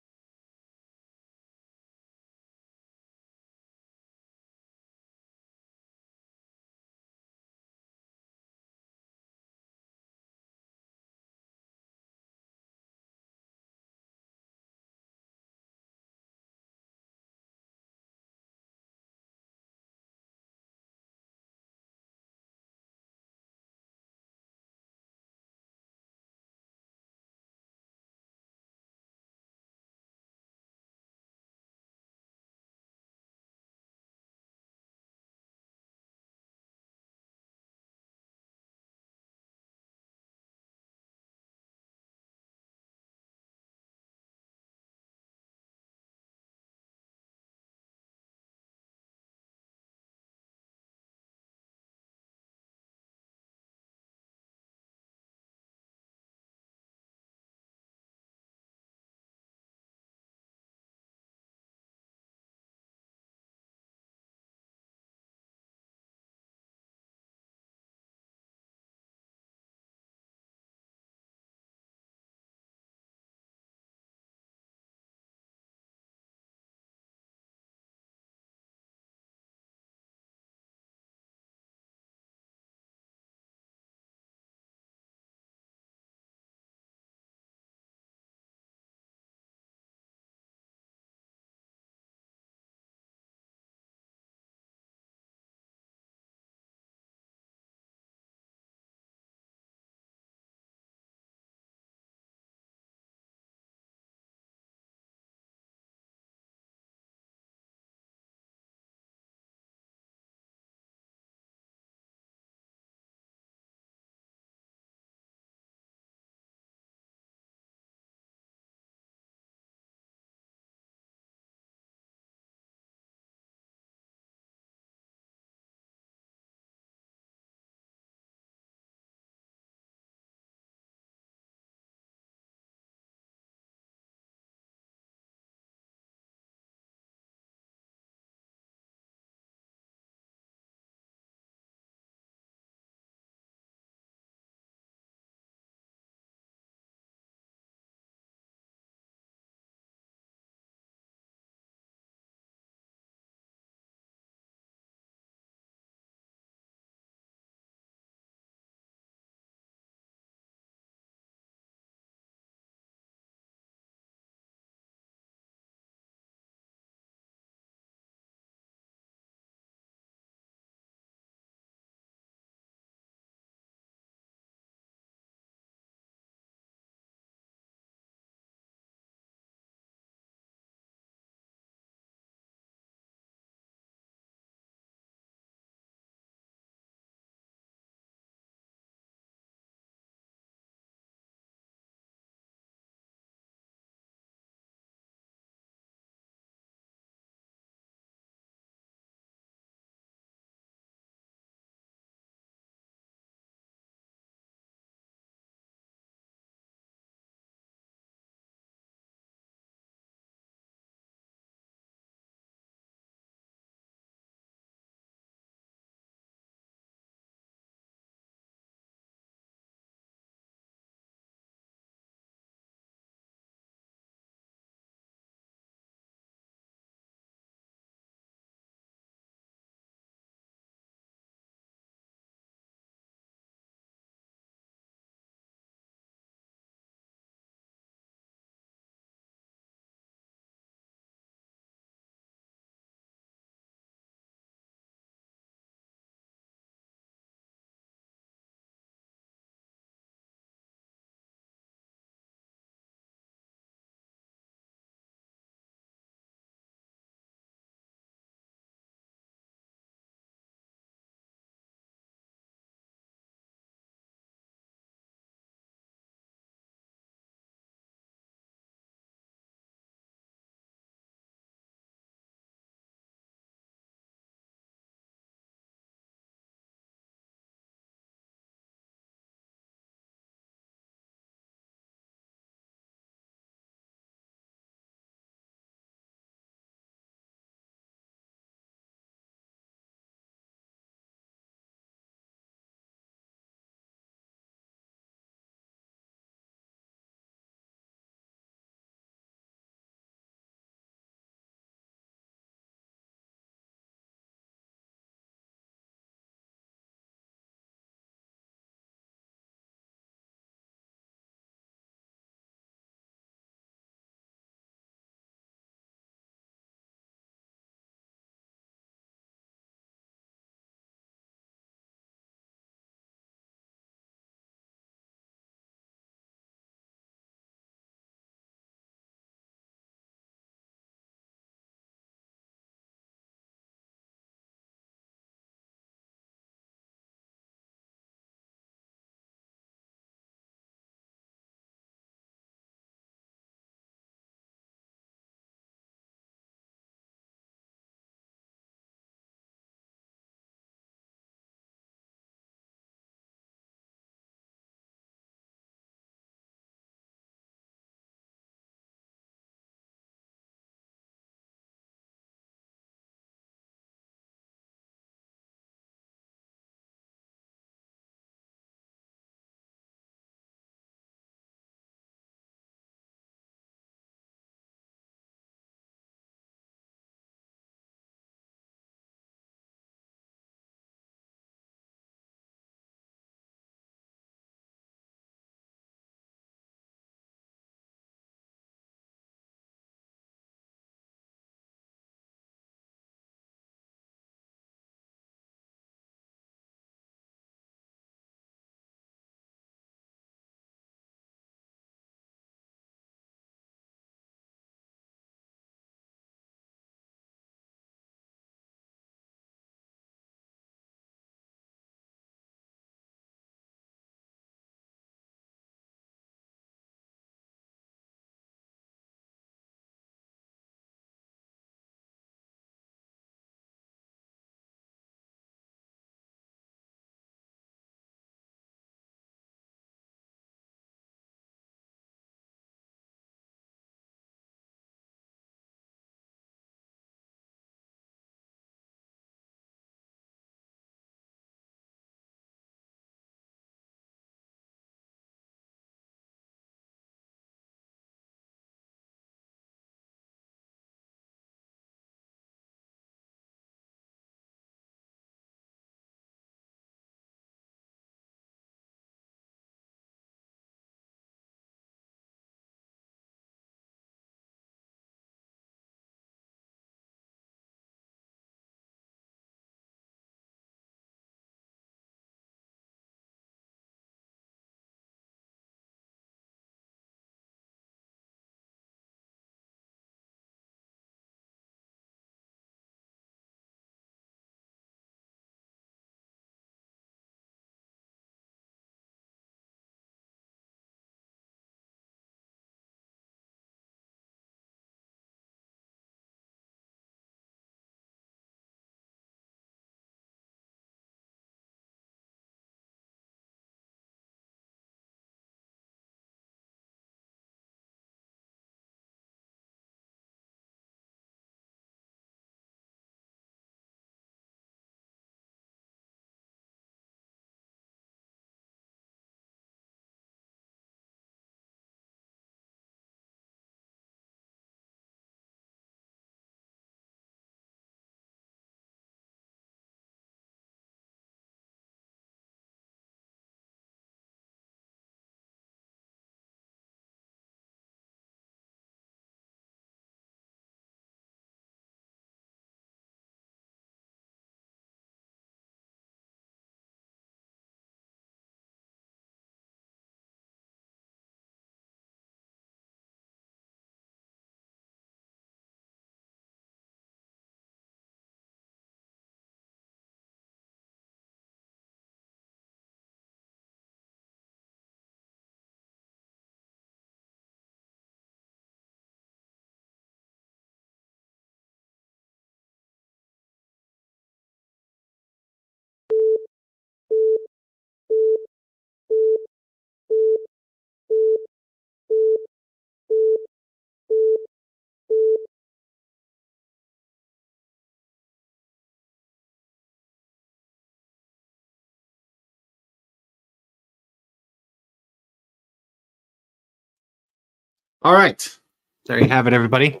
All right. There you have it, everybody.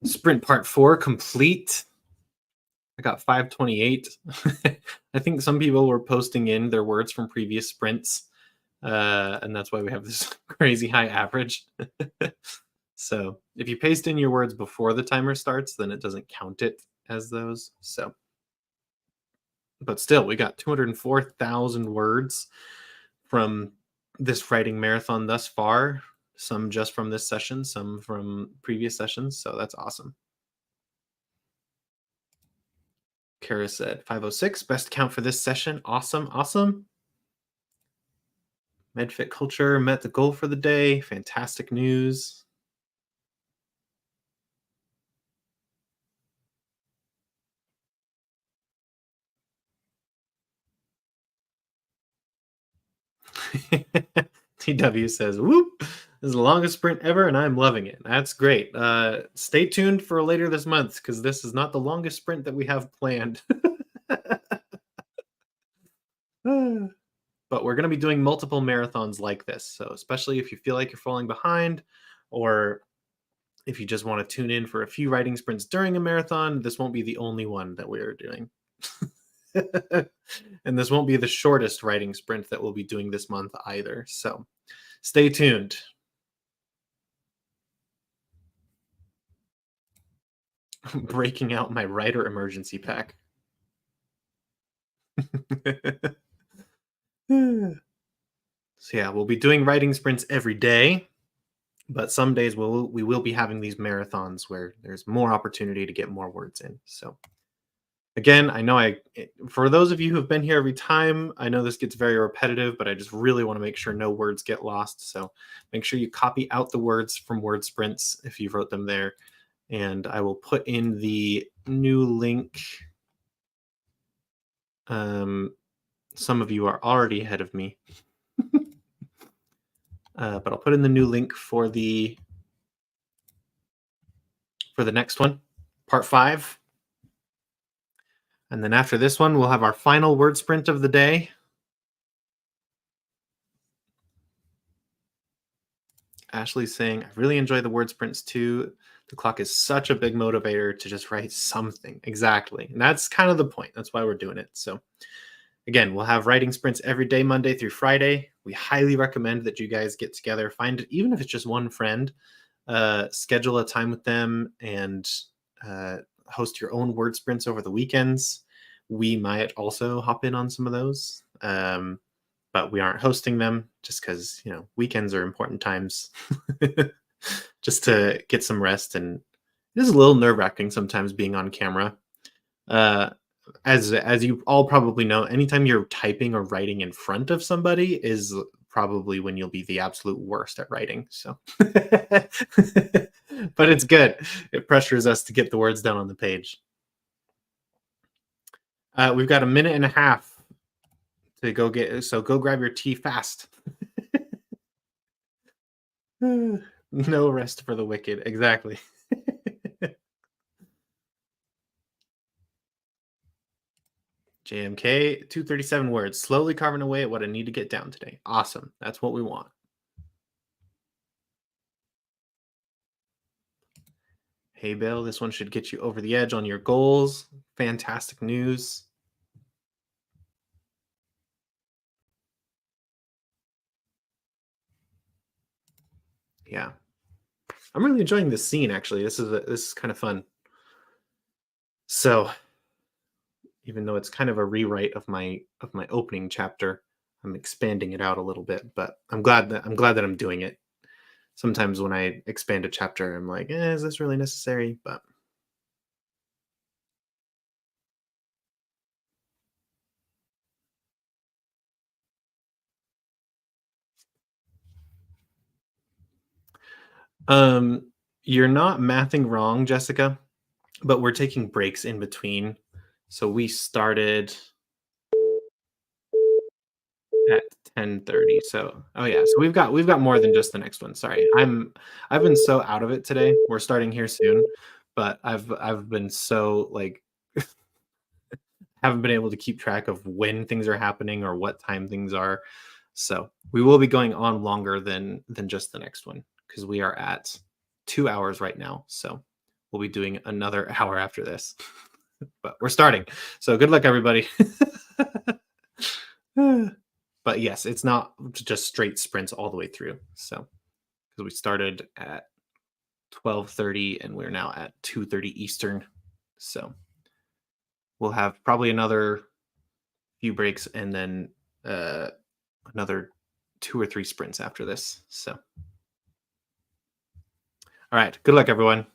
Sprint part 4 complete. I got 528. I think some people were posting in their words from previous sprints, and that's why we have this crazy high average. So if you paste in your words before the timer starts, then it doesn't count it as those. So, but still, we got 204,000 words from this writing marathon thus far. Some just from this session, some from previous sessions. So that's awesome. Kara said 506, best count for this session. Awesome, awesome. MedFit Culture met the goal for the day. Fantastic news. TW says, whoop, this is the longest sprint ever, and I'm loving it. That's great. Stay tuned for later this month, because this is not the longest sprint that we have planned. But we're going to be doing multiple marathons like this. So especially if you feel like you're falling behind, or if you just want to tune in for a few writing sprints during a marathon, this won't be the only one that we are doing. And this won't be the shortest writing sprint that we'll be doing this month either. So stay tuned. Breaking out my writer emergency pack. So yeah, we'll be doing writing sprints every day, but some days we will be having these marathons where there's more opportunity to get more words in. So again, I know for those of you who have been here every time, I know this gets very repetitive, but I just really want to make sure no words get lost. So make sure you copy out the words from word sprints if you wrote them there. And I will put in the new link. Some of you are already ahead of me. But I'll put in the new link for the next one, part 5. And then after this one, we'll have our final word sprint of the day. Ashley's saying, I really enjoy the word sprints too. The clock is such a big motivator to just write something. Exactly. And that's kind of the point. That's why we're doing it. So again, we'll have writing sprints every day, Monday through Friday. We highly recommend that you guys get together, find, even if it's just one friend, schedule a time with them and host your own word sprints over the weekends. We might also hop in on some of those, but we aren't hosting them just because, weekends are important times just to get some rest. And it is a little nerve-wracking sometimes being on camera. As you all probably know, anytime you're typing or writing in front of somebody is probably when you'll be the absolute worst at writing. So, but it's good. It pressures us to get the words down on the page. We've got a minute and a half to go get, so go grab your tea fast. No rest for the wicked. Exactly. JMK, 237 words, slowly carving away at what I need to get down today. Awesome. That's what we want. Hey, Bill, this one should get you over the edge on your goals. Fantastic news. Yeah. I'm really enjoying this scene, actually. This is kind of fun. So, even though it's kind of a rewrite of my opening chapter, I'm expanding it out a little bit, but I'm glad that I'm doing it. Sometimes when I expand a chapter, I'm like, is this really necessary? But you're not mathing wrong, Jessica, but we're taking breaks in between. So we started at 10:30. So so we've got more than just the next one. Sorry. I've been so out of it today. We're starting here soon, but I've been so like haven't been able to keep track of when things are happening or what time things are. So we will be going on longer than just the next one, because we are at 2 hours right now. So we'll be doing another hour after this, but we're starting. So good luck, everybody. But yes, it's not just straight sprints all the way through. So because we started at 12:30 and we're now at 2:30 Eastern. So we'll have probably another few breaks and then another 2 or 3 sprints after this. So, all right. Good luck, everyone.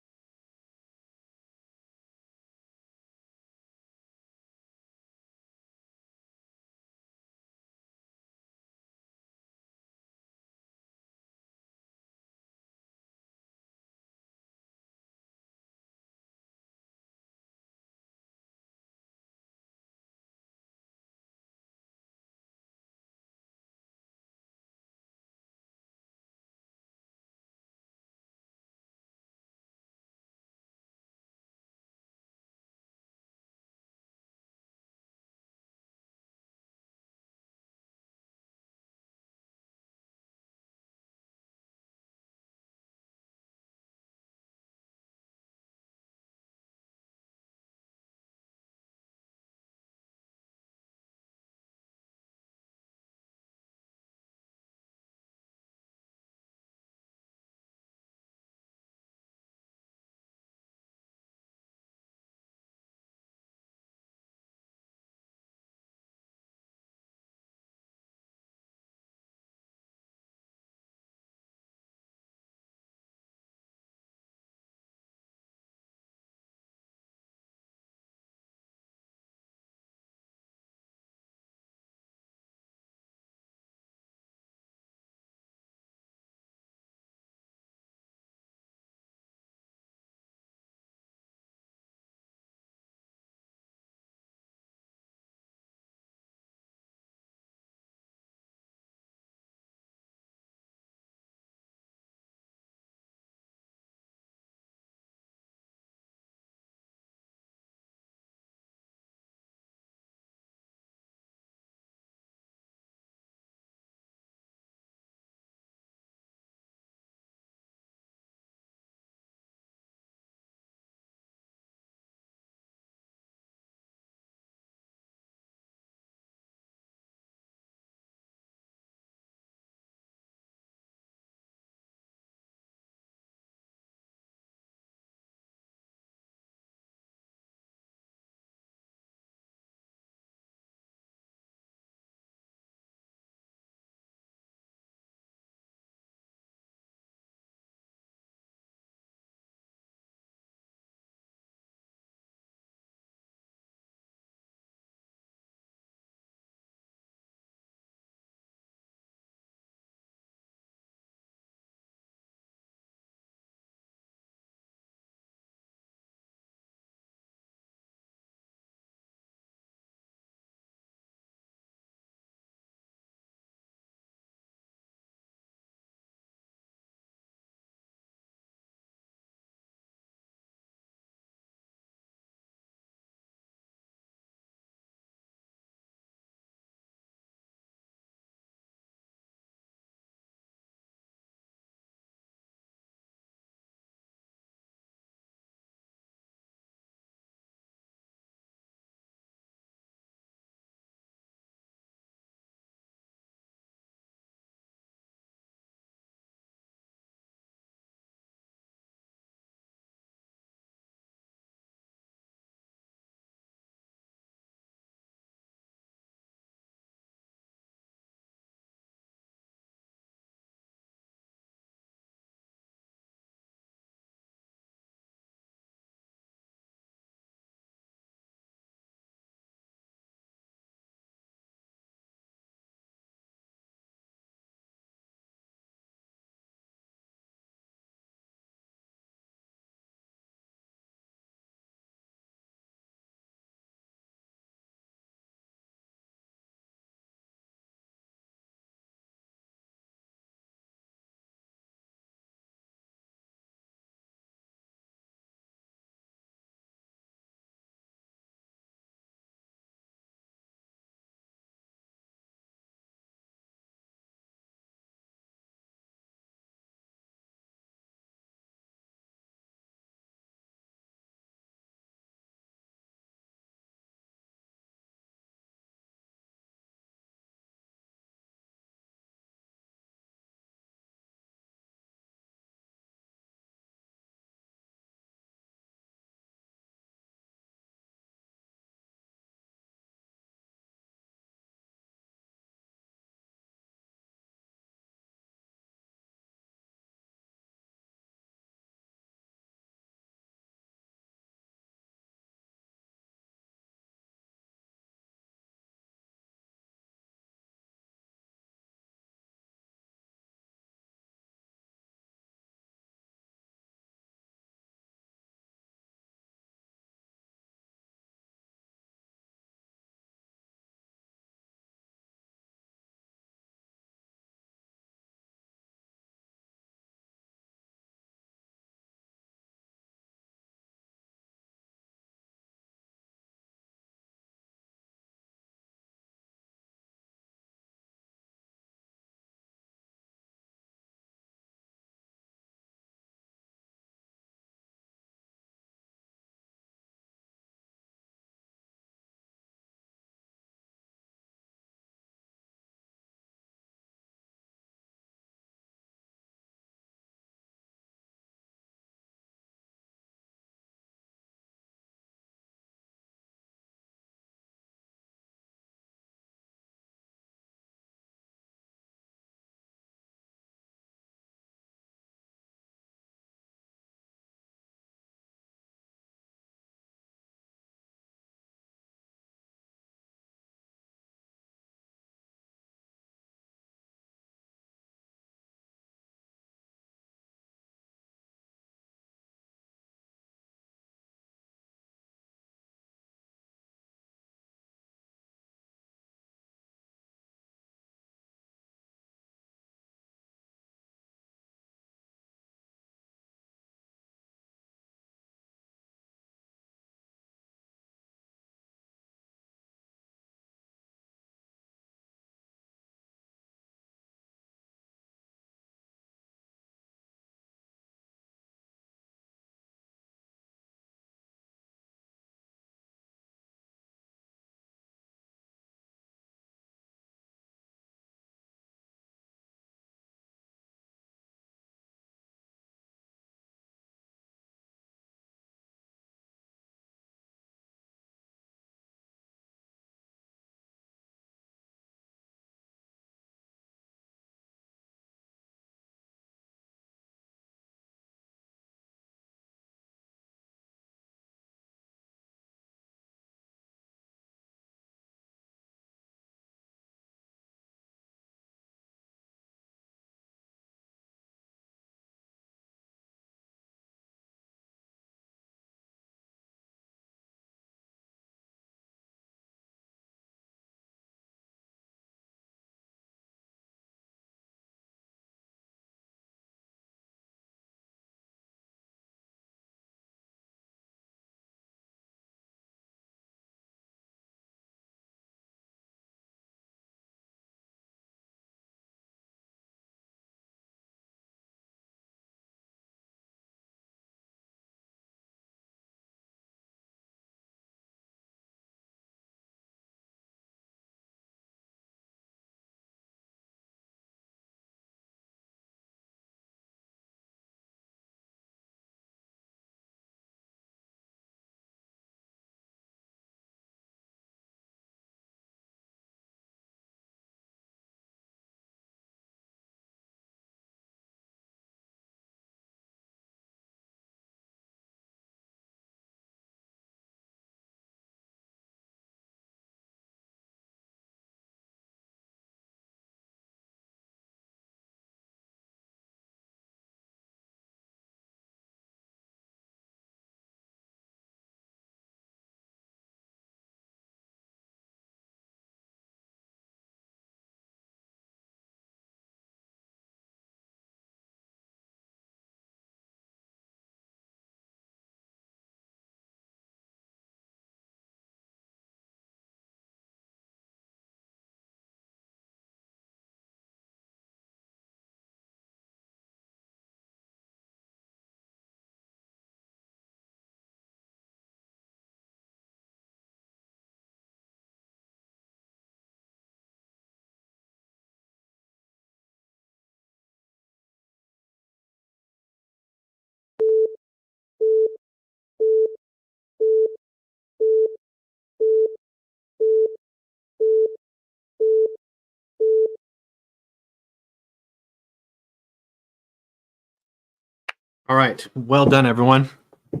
All right. Well done, everyone. I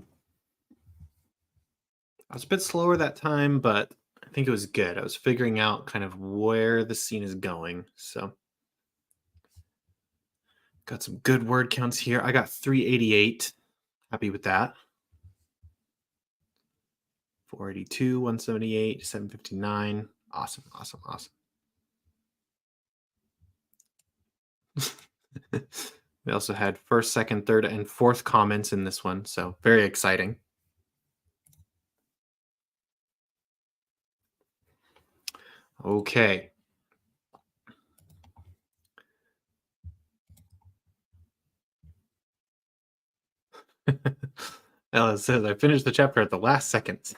was a bit slower that time, but I think it was good. I was figuring out kind of where the scene is going. So got some good word counts here. I got 388. Happy with that. 482, 178, 759. Awesome, awesome, awesome. We also had first, second, third, and fourth comments in this one, so very exciting. Okay. Ella says, I finished the chapter at the last second.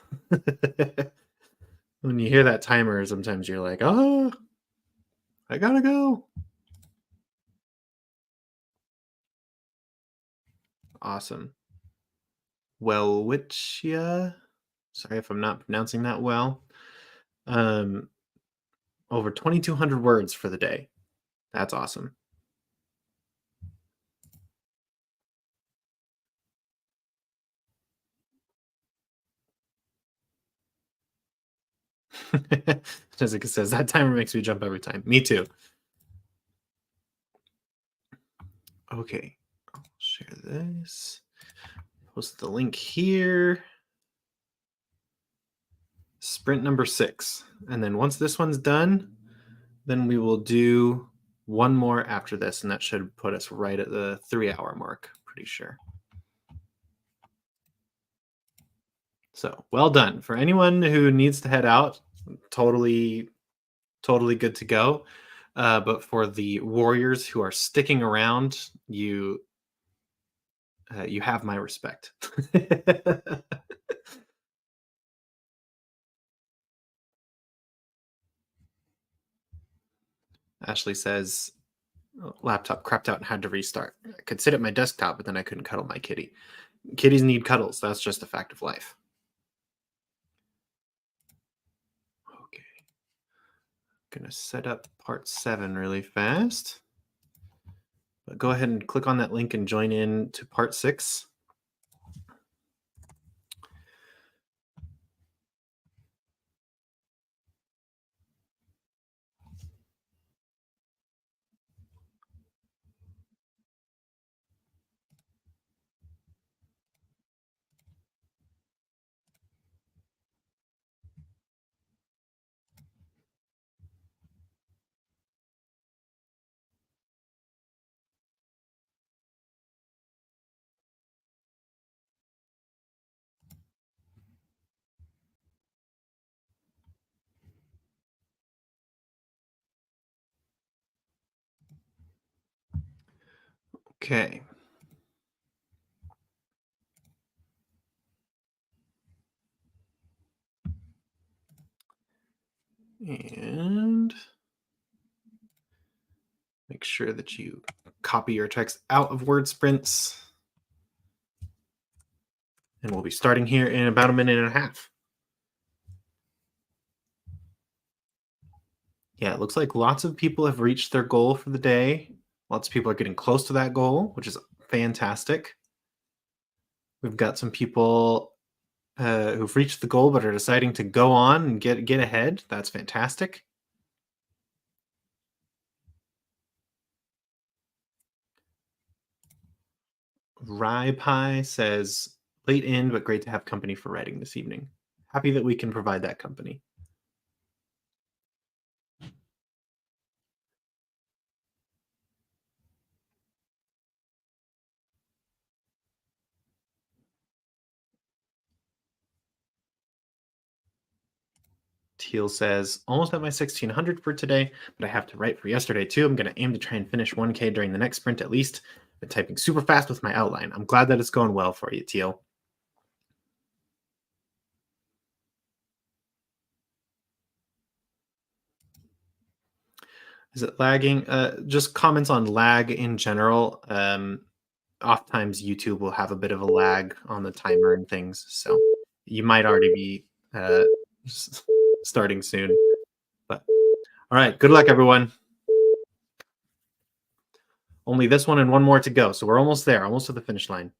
When you hear that timer, sometimes you're like, oh, I gotta go. Awesome. Welwitchia. Sorry if I'm not pronouncing that well. Over 2,200 words for the day. That's awesome. Jessica says, that timer makes me jump every time. Me too. Okay. I'll share this. Post the link here. Sprint number 6. And then once this one's done, then we will do one more after this, and that should put us right at the 3-hour mark, pretty sure. So well done. For anyone who needs to head out, totally good to go. But for the warriors who are sticking around, you have my respect. Ashley says, laptop crapped out and had to restart. I could sit at my desktop, but then I couldn't cuddle my kitty. Kitties need cuddles. That's just a fact of life. Okay. Gonna set up part 7 really fast. But go ahead and click on that link and join in to part 6. Okay. And make sure that you copy your text out of word sprints. And we'll be starting here in about a minute and a half. Yeah, it looks like lots of people have reached their goal for the day. Lots of people are getting close to that goal, which is fantastic. We've got some people who've reached the goal but are deciding to go on and get ahead. That's fantastic. Rye Pie says, late in, but great to have company for writing this evening. Happy that we can provide that company. Teal says, almost at my 1600 for today, but I have to write for yesterday too. I'm going to aim to try and finish 1K during the next sprint at least. Been typing super fast with my outline. I'm glad that it's going well for you, Teal. Is it lagging? Just comments on lag in general. Oftentimes YouTube will have a bit of a lag on the timer and things, so you might already be starting soon. But all right, good luck, everyone. Only this one and one more to go, so we're almost there, almost to the finish line.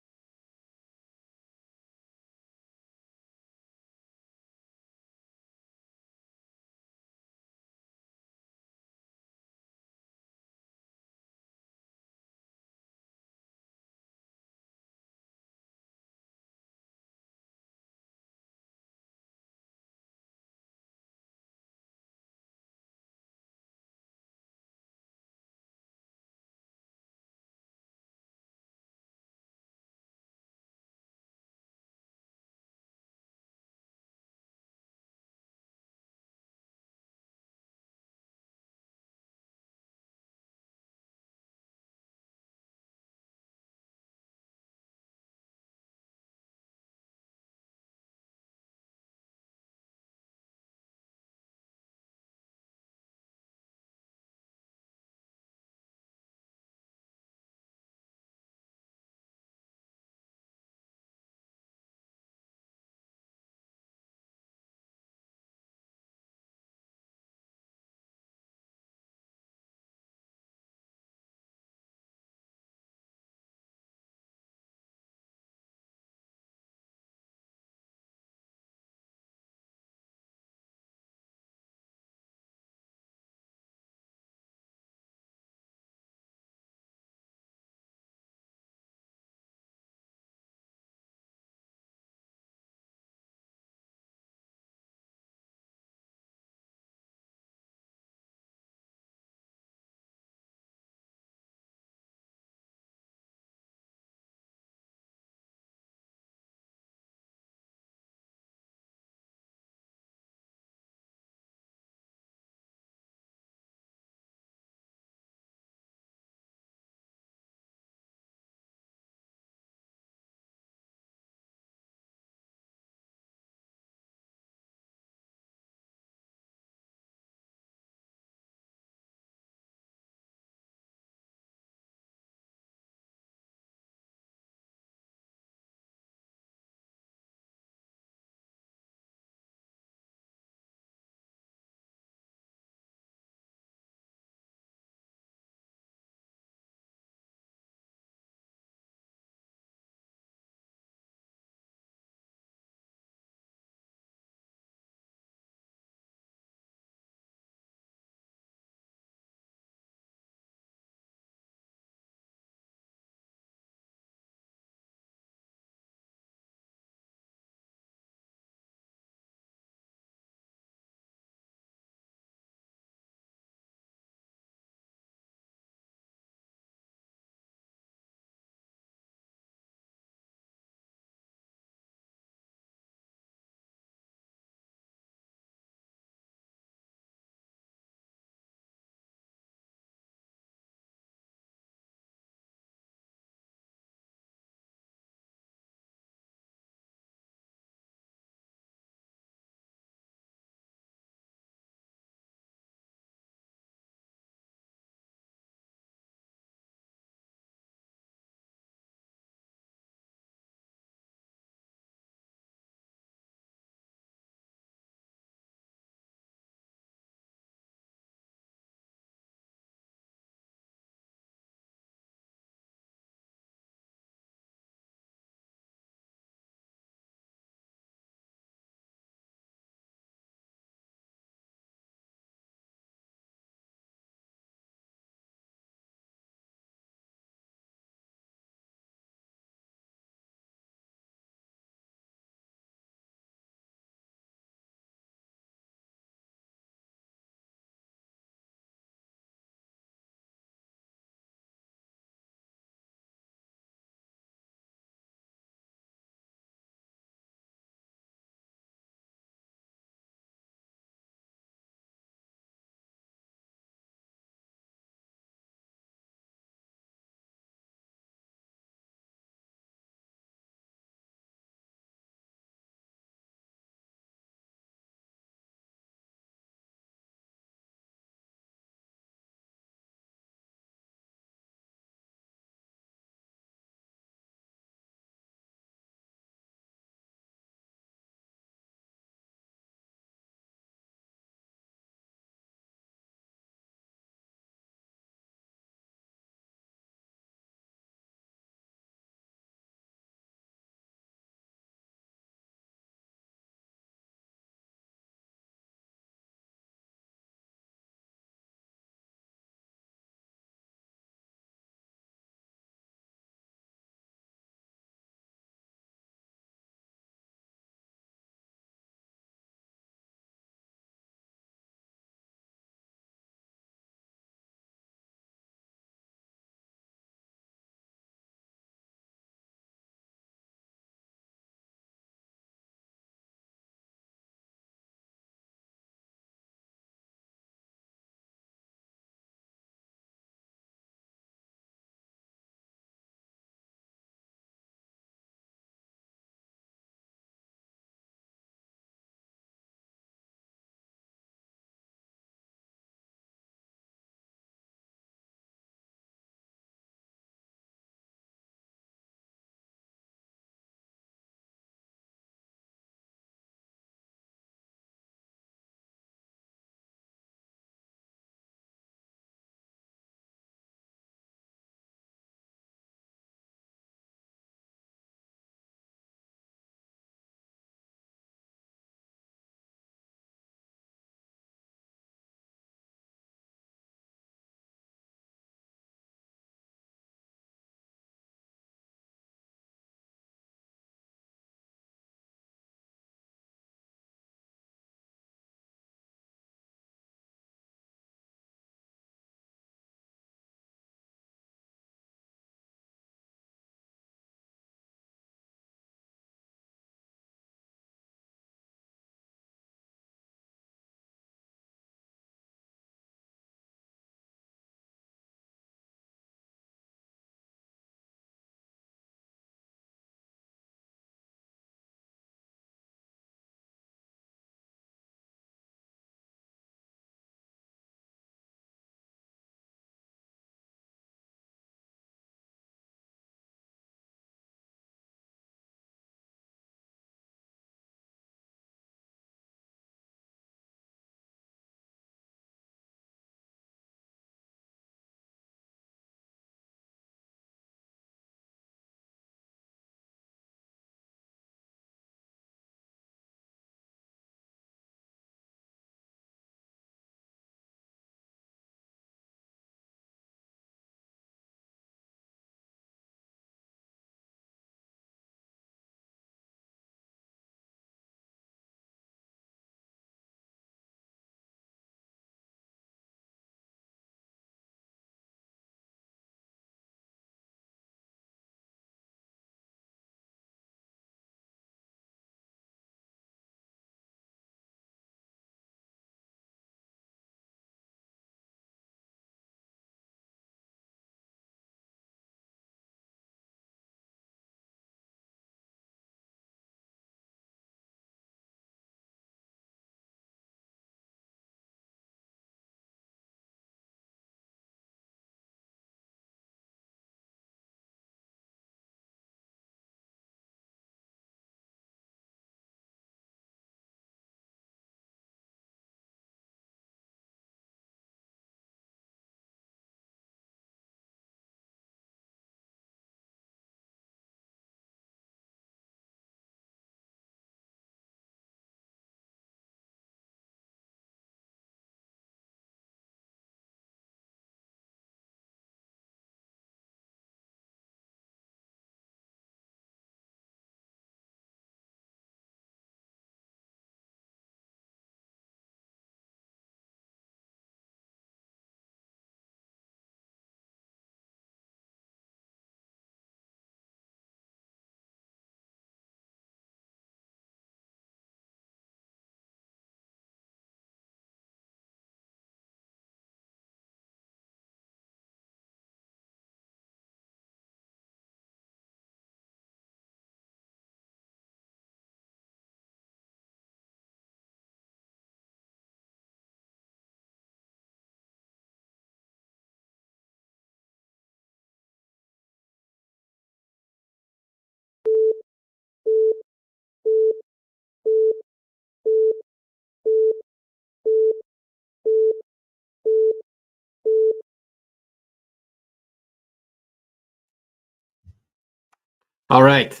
All right.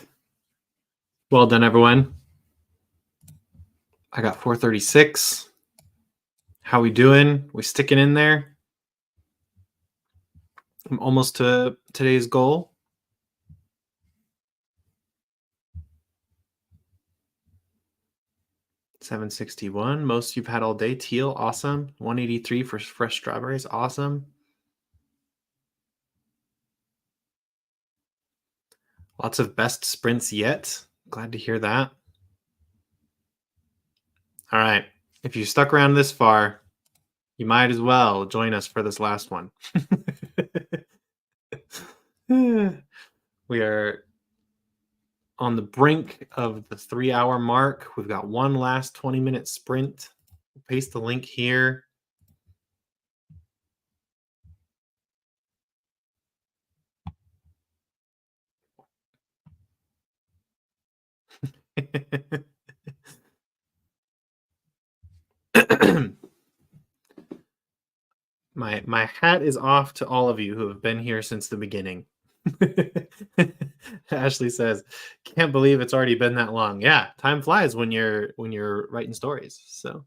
Well done, everyone. I got 436. How we doing? We sticking in there? I'm almost to today's goal. 761. Most you've had all day. Teal, awesome. 183 for fresh strawberries, awesome. Lots of best sprints yet. Glad to hear that. All right. If you stuck around this far, you might as well join us for this last one. We are on the brink of the 3-hour mark. We've got one last 20-minute sprint. Paste the link here. My hat is off to all of you who have been here since the beginning. Ashley says, "Can't believe it's already been that long." Yeah, time flies when you're writing stories. So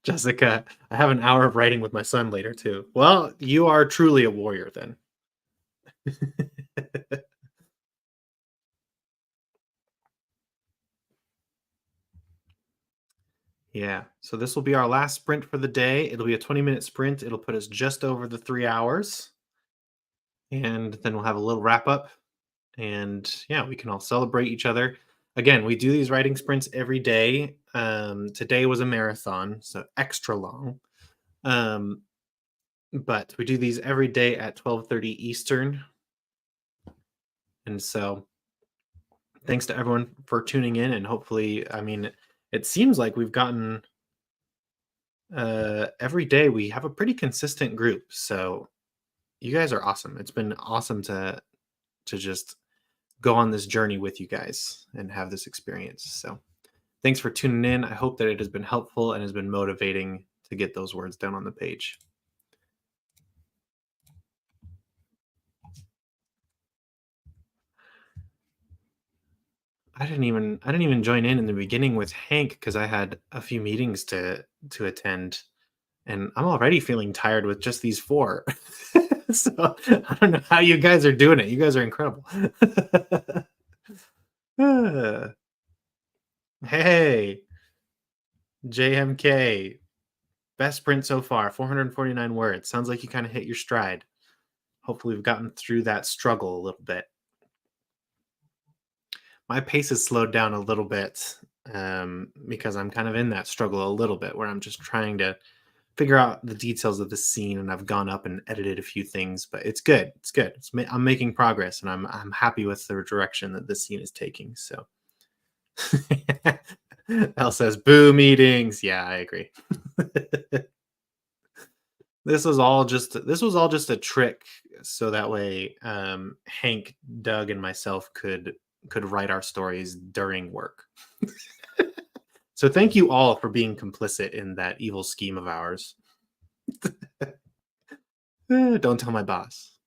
Jessica, I have an hour of writing with my son later too. Well, you are truly a warrior then. Yeah. So this will be our last sprint for the day. It'll be a 20-minute sprint. It'll put us just over the 3 hours. And then we'll have a little wrap up. And yeah, we can all celebrate each other. Again, we do these writing sprints every day. Today was a marathon, so extra long. But we do these every day at 12:30 Eastern. And so thanks to everyone for tuning in. And hopefully, I mean, it seems like we've gotten every day we have a pretty consistent group. So you guys are awesome. It's been awesome to just go on this journey with you guys and have this experience. So thanks for tuning in. I hope that it has been helpful and has been motivating to get those words down on the page. I didn't even join in the beginning with Hank because I had a few meetings to attend, and I'm already feeling tired with just these 4. So I don't know how you guys are doing it. You guys are incredible. Ah, hey, JMK, best sprint so far, 449 words. Sounds like you kind of hit your stride. Hopefully, we've gotten through that struggle a little bit. My pace has slowed down a little bit because I'm kind of in that struggle a little bit where I'm just trying to figure out the details of the scene, and I've gone up and edited a few things, but it's good. It's good. I'm making progress, and I'm happy with the direction that this scene is taking. So, Elle says, "Boo meetings." Yeah, I agree. This was all just a trick, so that way Hank, Doug, and myself could write our stories during work. So thank you all for being complicit in that evil scheme of ours. Don't tell my boss.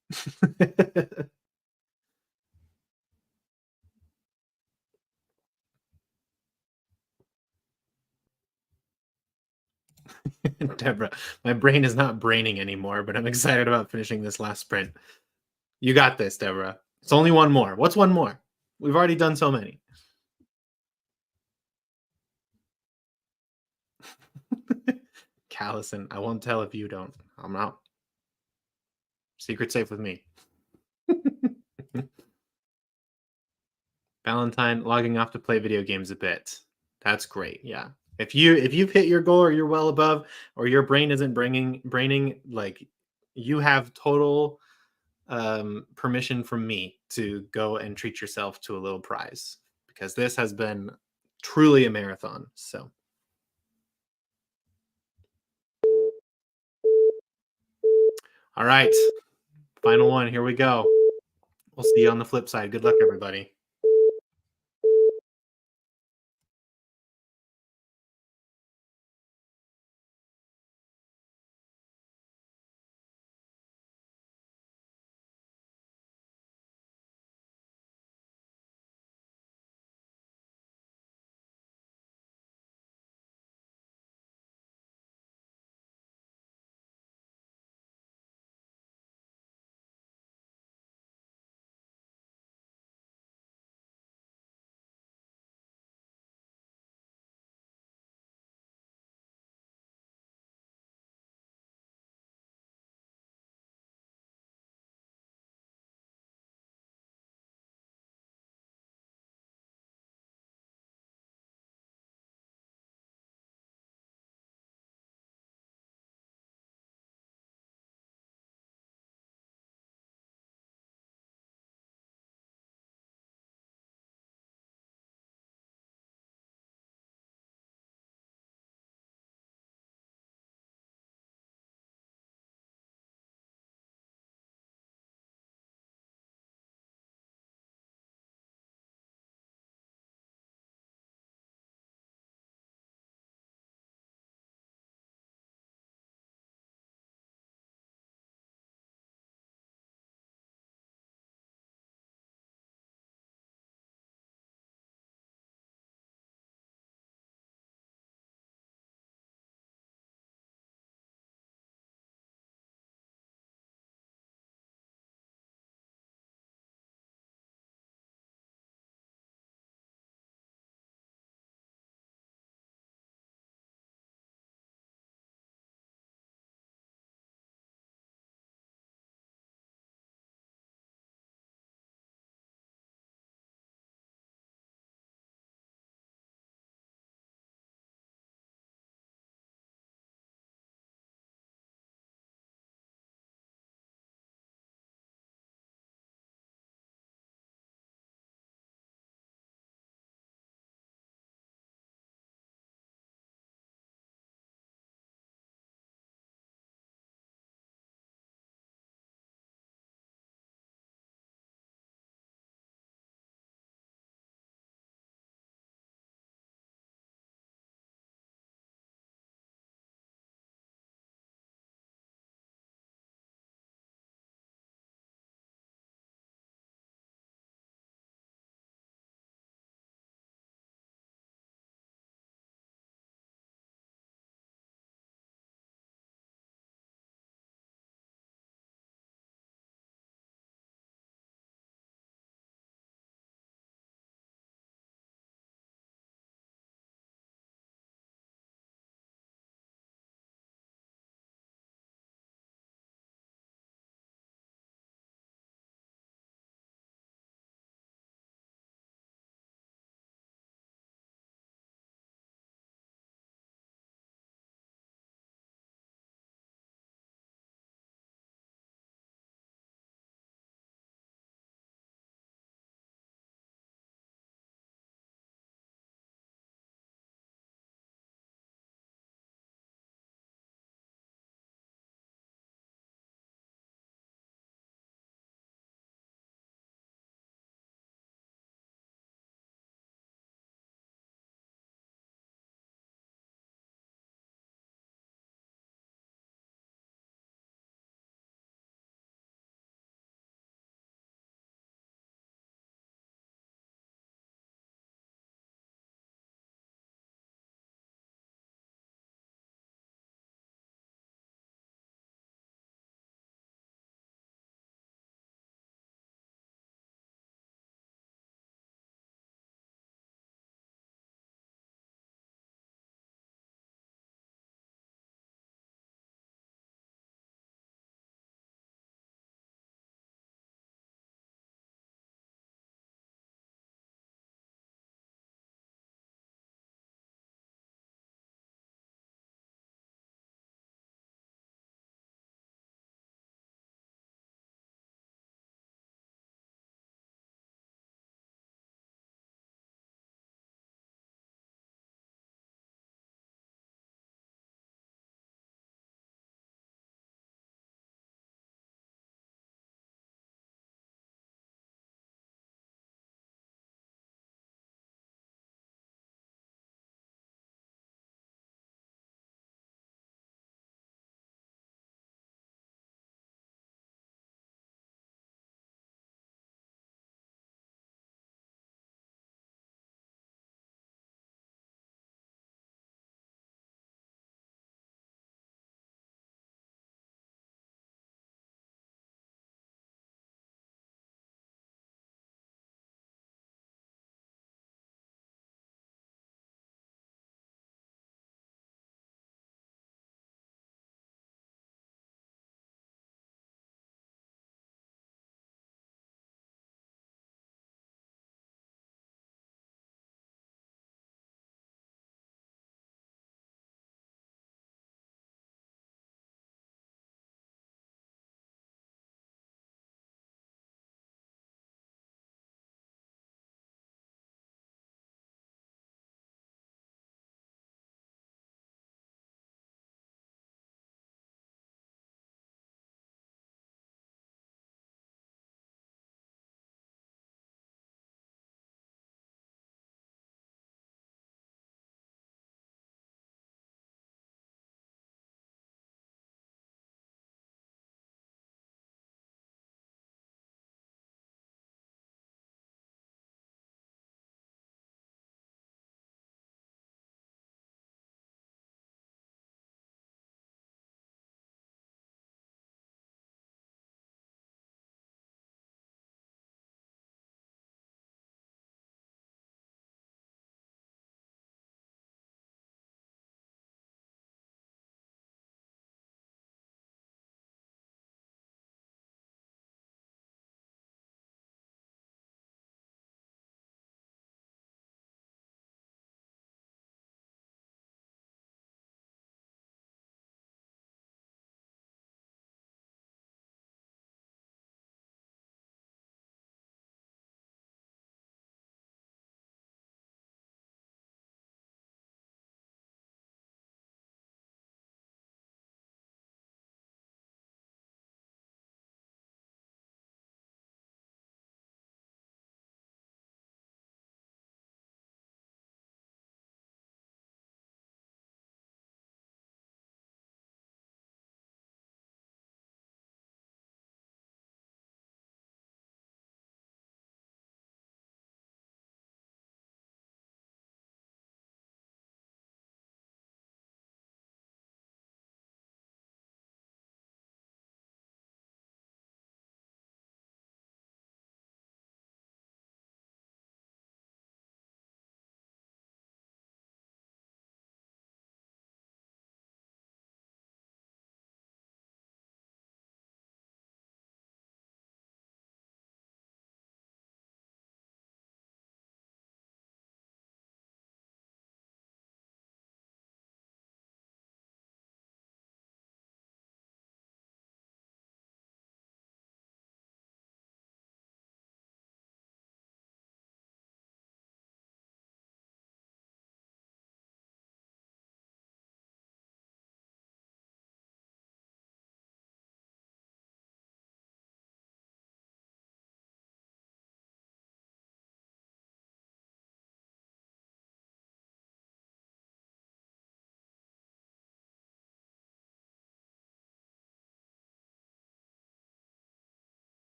Deborah, my brain is not braining anymore, but I'm excited about finishing this last sprint. You got this, Deborah. It's only one more. What's one more? We've already done so many. Callison, I won't tell if you don't. I'm out. Secret safe with me. Valentine logging off to play video games a bit. That's great. Yeah. If you've hit your goal or you're well above or your brain isn't braining, like, you have total permission from me to go and treat yourself to a little prize, because this has been truly a marathon. So all right, final one, here we go. We'll see you on the flip side. Good luck, everybody.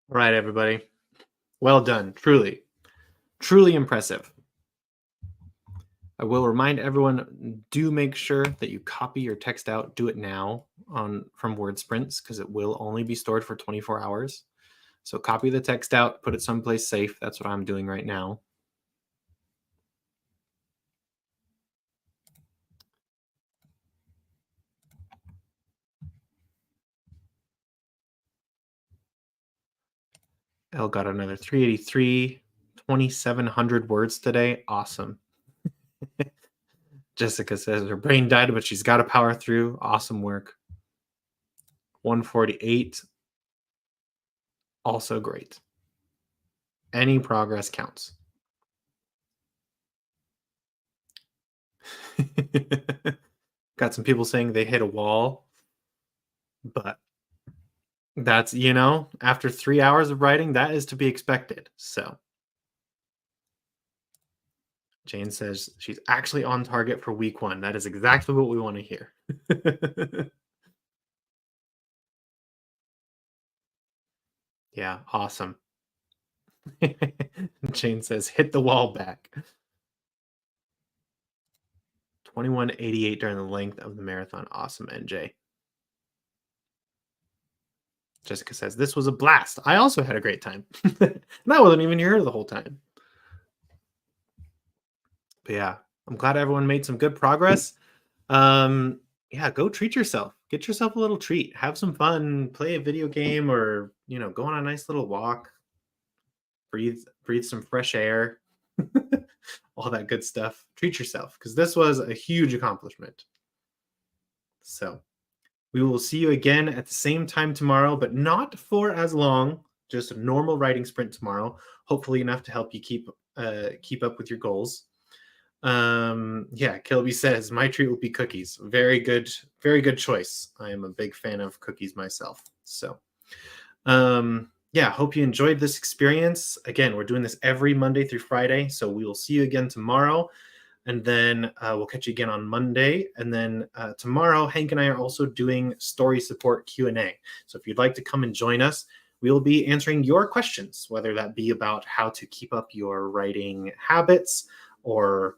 All right, everybody. Well done. Truly, truly impressive. I will remind everyone, do make sure that you copy your text out. Do it now from word sprints because it will only be stored for 24 hours. So copy the text out, put it someplace safe. That's what I'm doing right now. Elle got another 383, 2,700 words today. Awesome. Jessica says her brain died, but she's got to power through. Awesome work. 148. Also great. Any progress counts. Got some people saying they hit a wall, but that's, after 3 hours of writing, that is to be expected. So Jane says she's actually on target for week 1. That is exactly what we want to hear. Yeah, awesome. Jane says hit the wall back. 2188 during the length of the marathon. Awesome, NJ. Jessica says this was a blast. I also had a great time. And I wasn't even here the whole time. But yeah, I'm glad everyone made some good progress. Yeah, go treat yourself. Get yourself a little treat. Have some fun. Play a video game, or go on a nice little walk. Breathe some fresh air. All that good stuff. Treat yourself, because this was a huge accomplishment. So we will see you again at the same time tomorrow, but not for as long. Just a normal writing sprint tomorrow. Hopefully enough to help you keep up with your goals. Yeah, Kilby says my treat will be cookies. Very good choice. I am a big fan of cookies myself. So yeah, hope you enjoyed this experience. Again, we're doing this every Monday through Friday, so we will see you again tomorrow, and then we'll catch you again on Monday. And then tomorrow, Hank and I are also doing story support Q&A. So if you'd like to come and join us, we will be answering your questions, whether that be about how to keep up your writing habits, or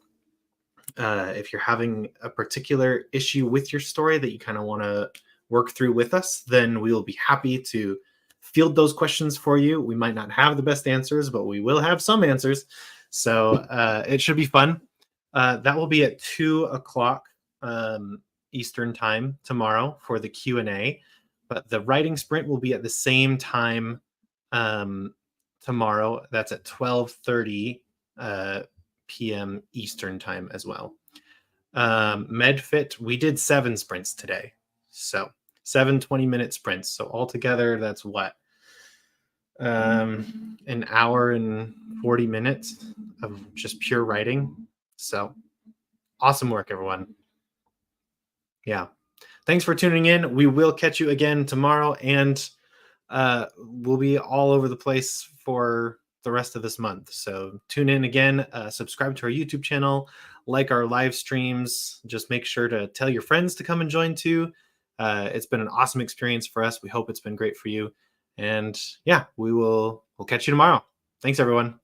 if you're having a particular issue with your story that you kind of want to work through with us, then we will be happy to field those questions for you. We might not have the best answers, but we will have some answers. So it should be fun. That will be at 2:00 Eastern time tomorrow for the Q&A. But the writing sprint will be at the same time tomorrow. That's at 12:30 p.m. Eastern time as well. MedFit, we did 7 sprints today. So 7 20-minute sprints. So altogether, that's what? An hour and 40 minutes of just pure writing. So awesome work, everyone. Yeah. Thanks for tuning in. We will catch you again tomorrow, and we'll be all over the place for the rest of this month. So tune in again, subscribe to our YouTube channel, like our live streams. Just make sure to tell your friends to come and join too. It's been an awesome experience for us. We hope it's been great for you. And yeah, we'll catch you tomorrow. Thanks, everyone.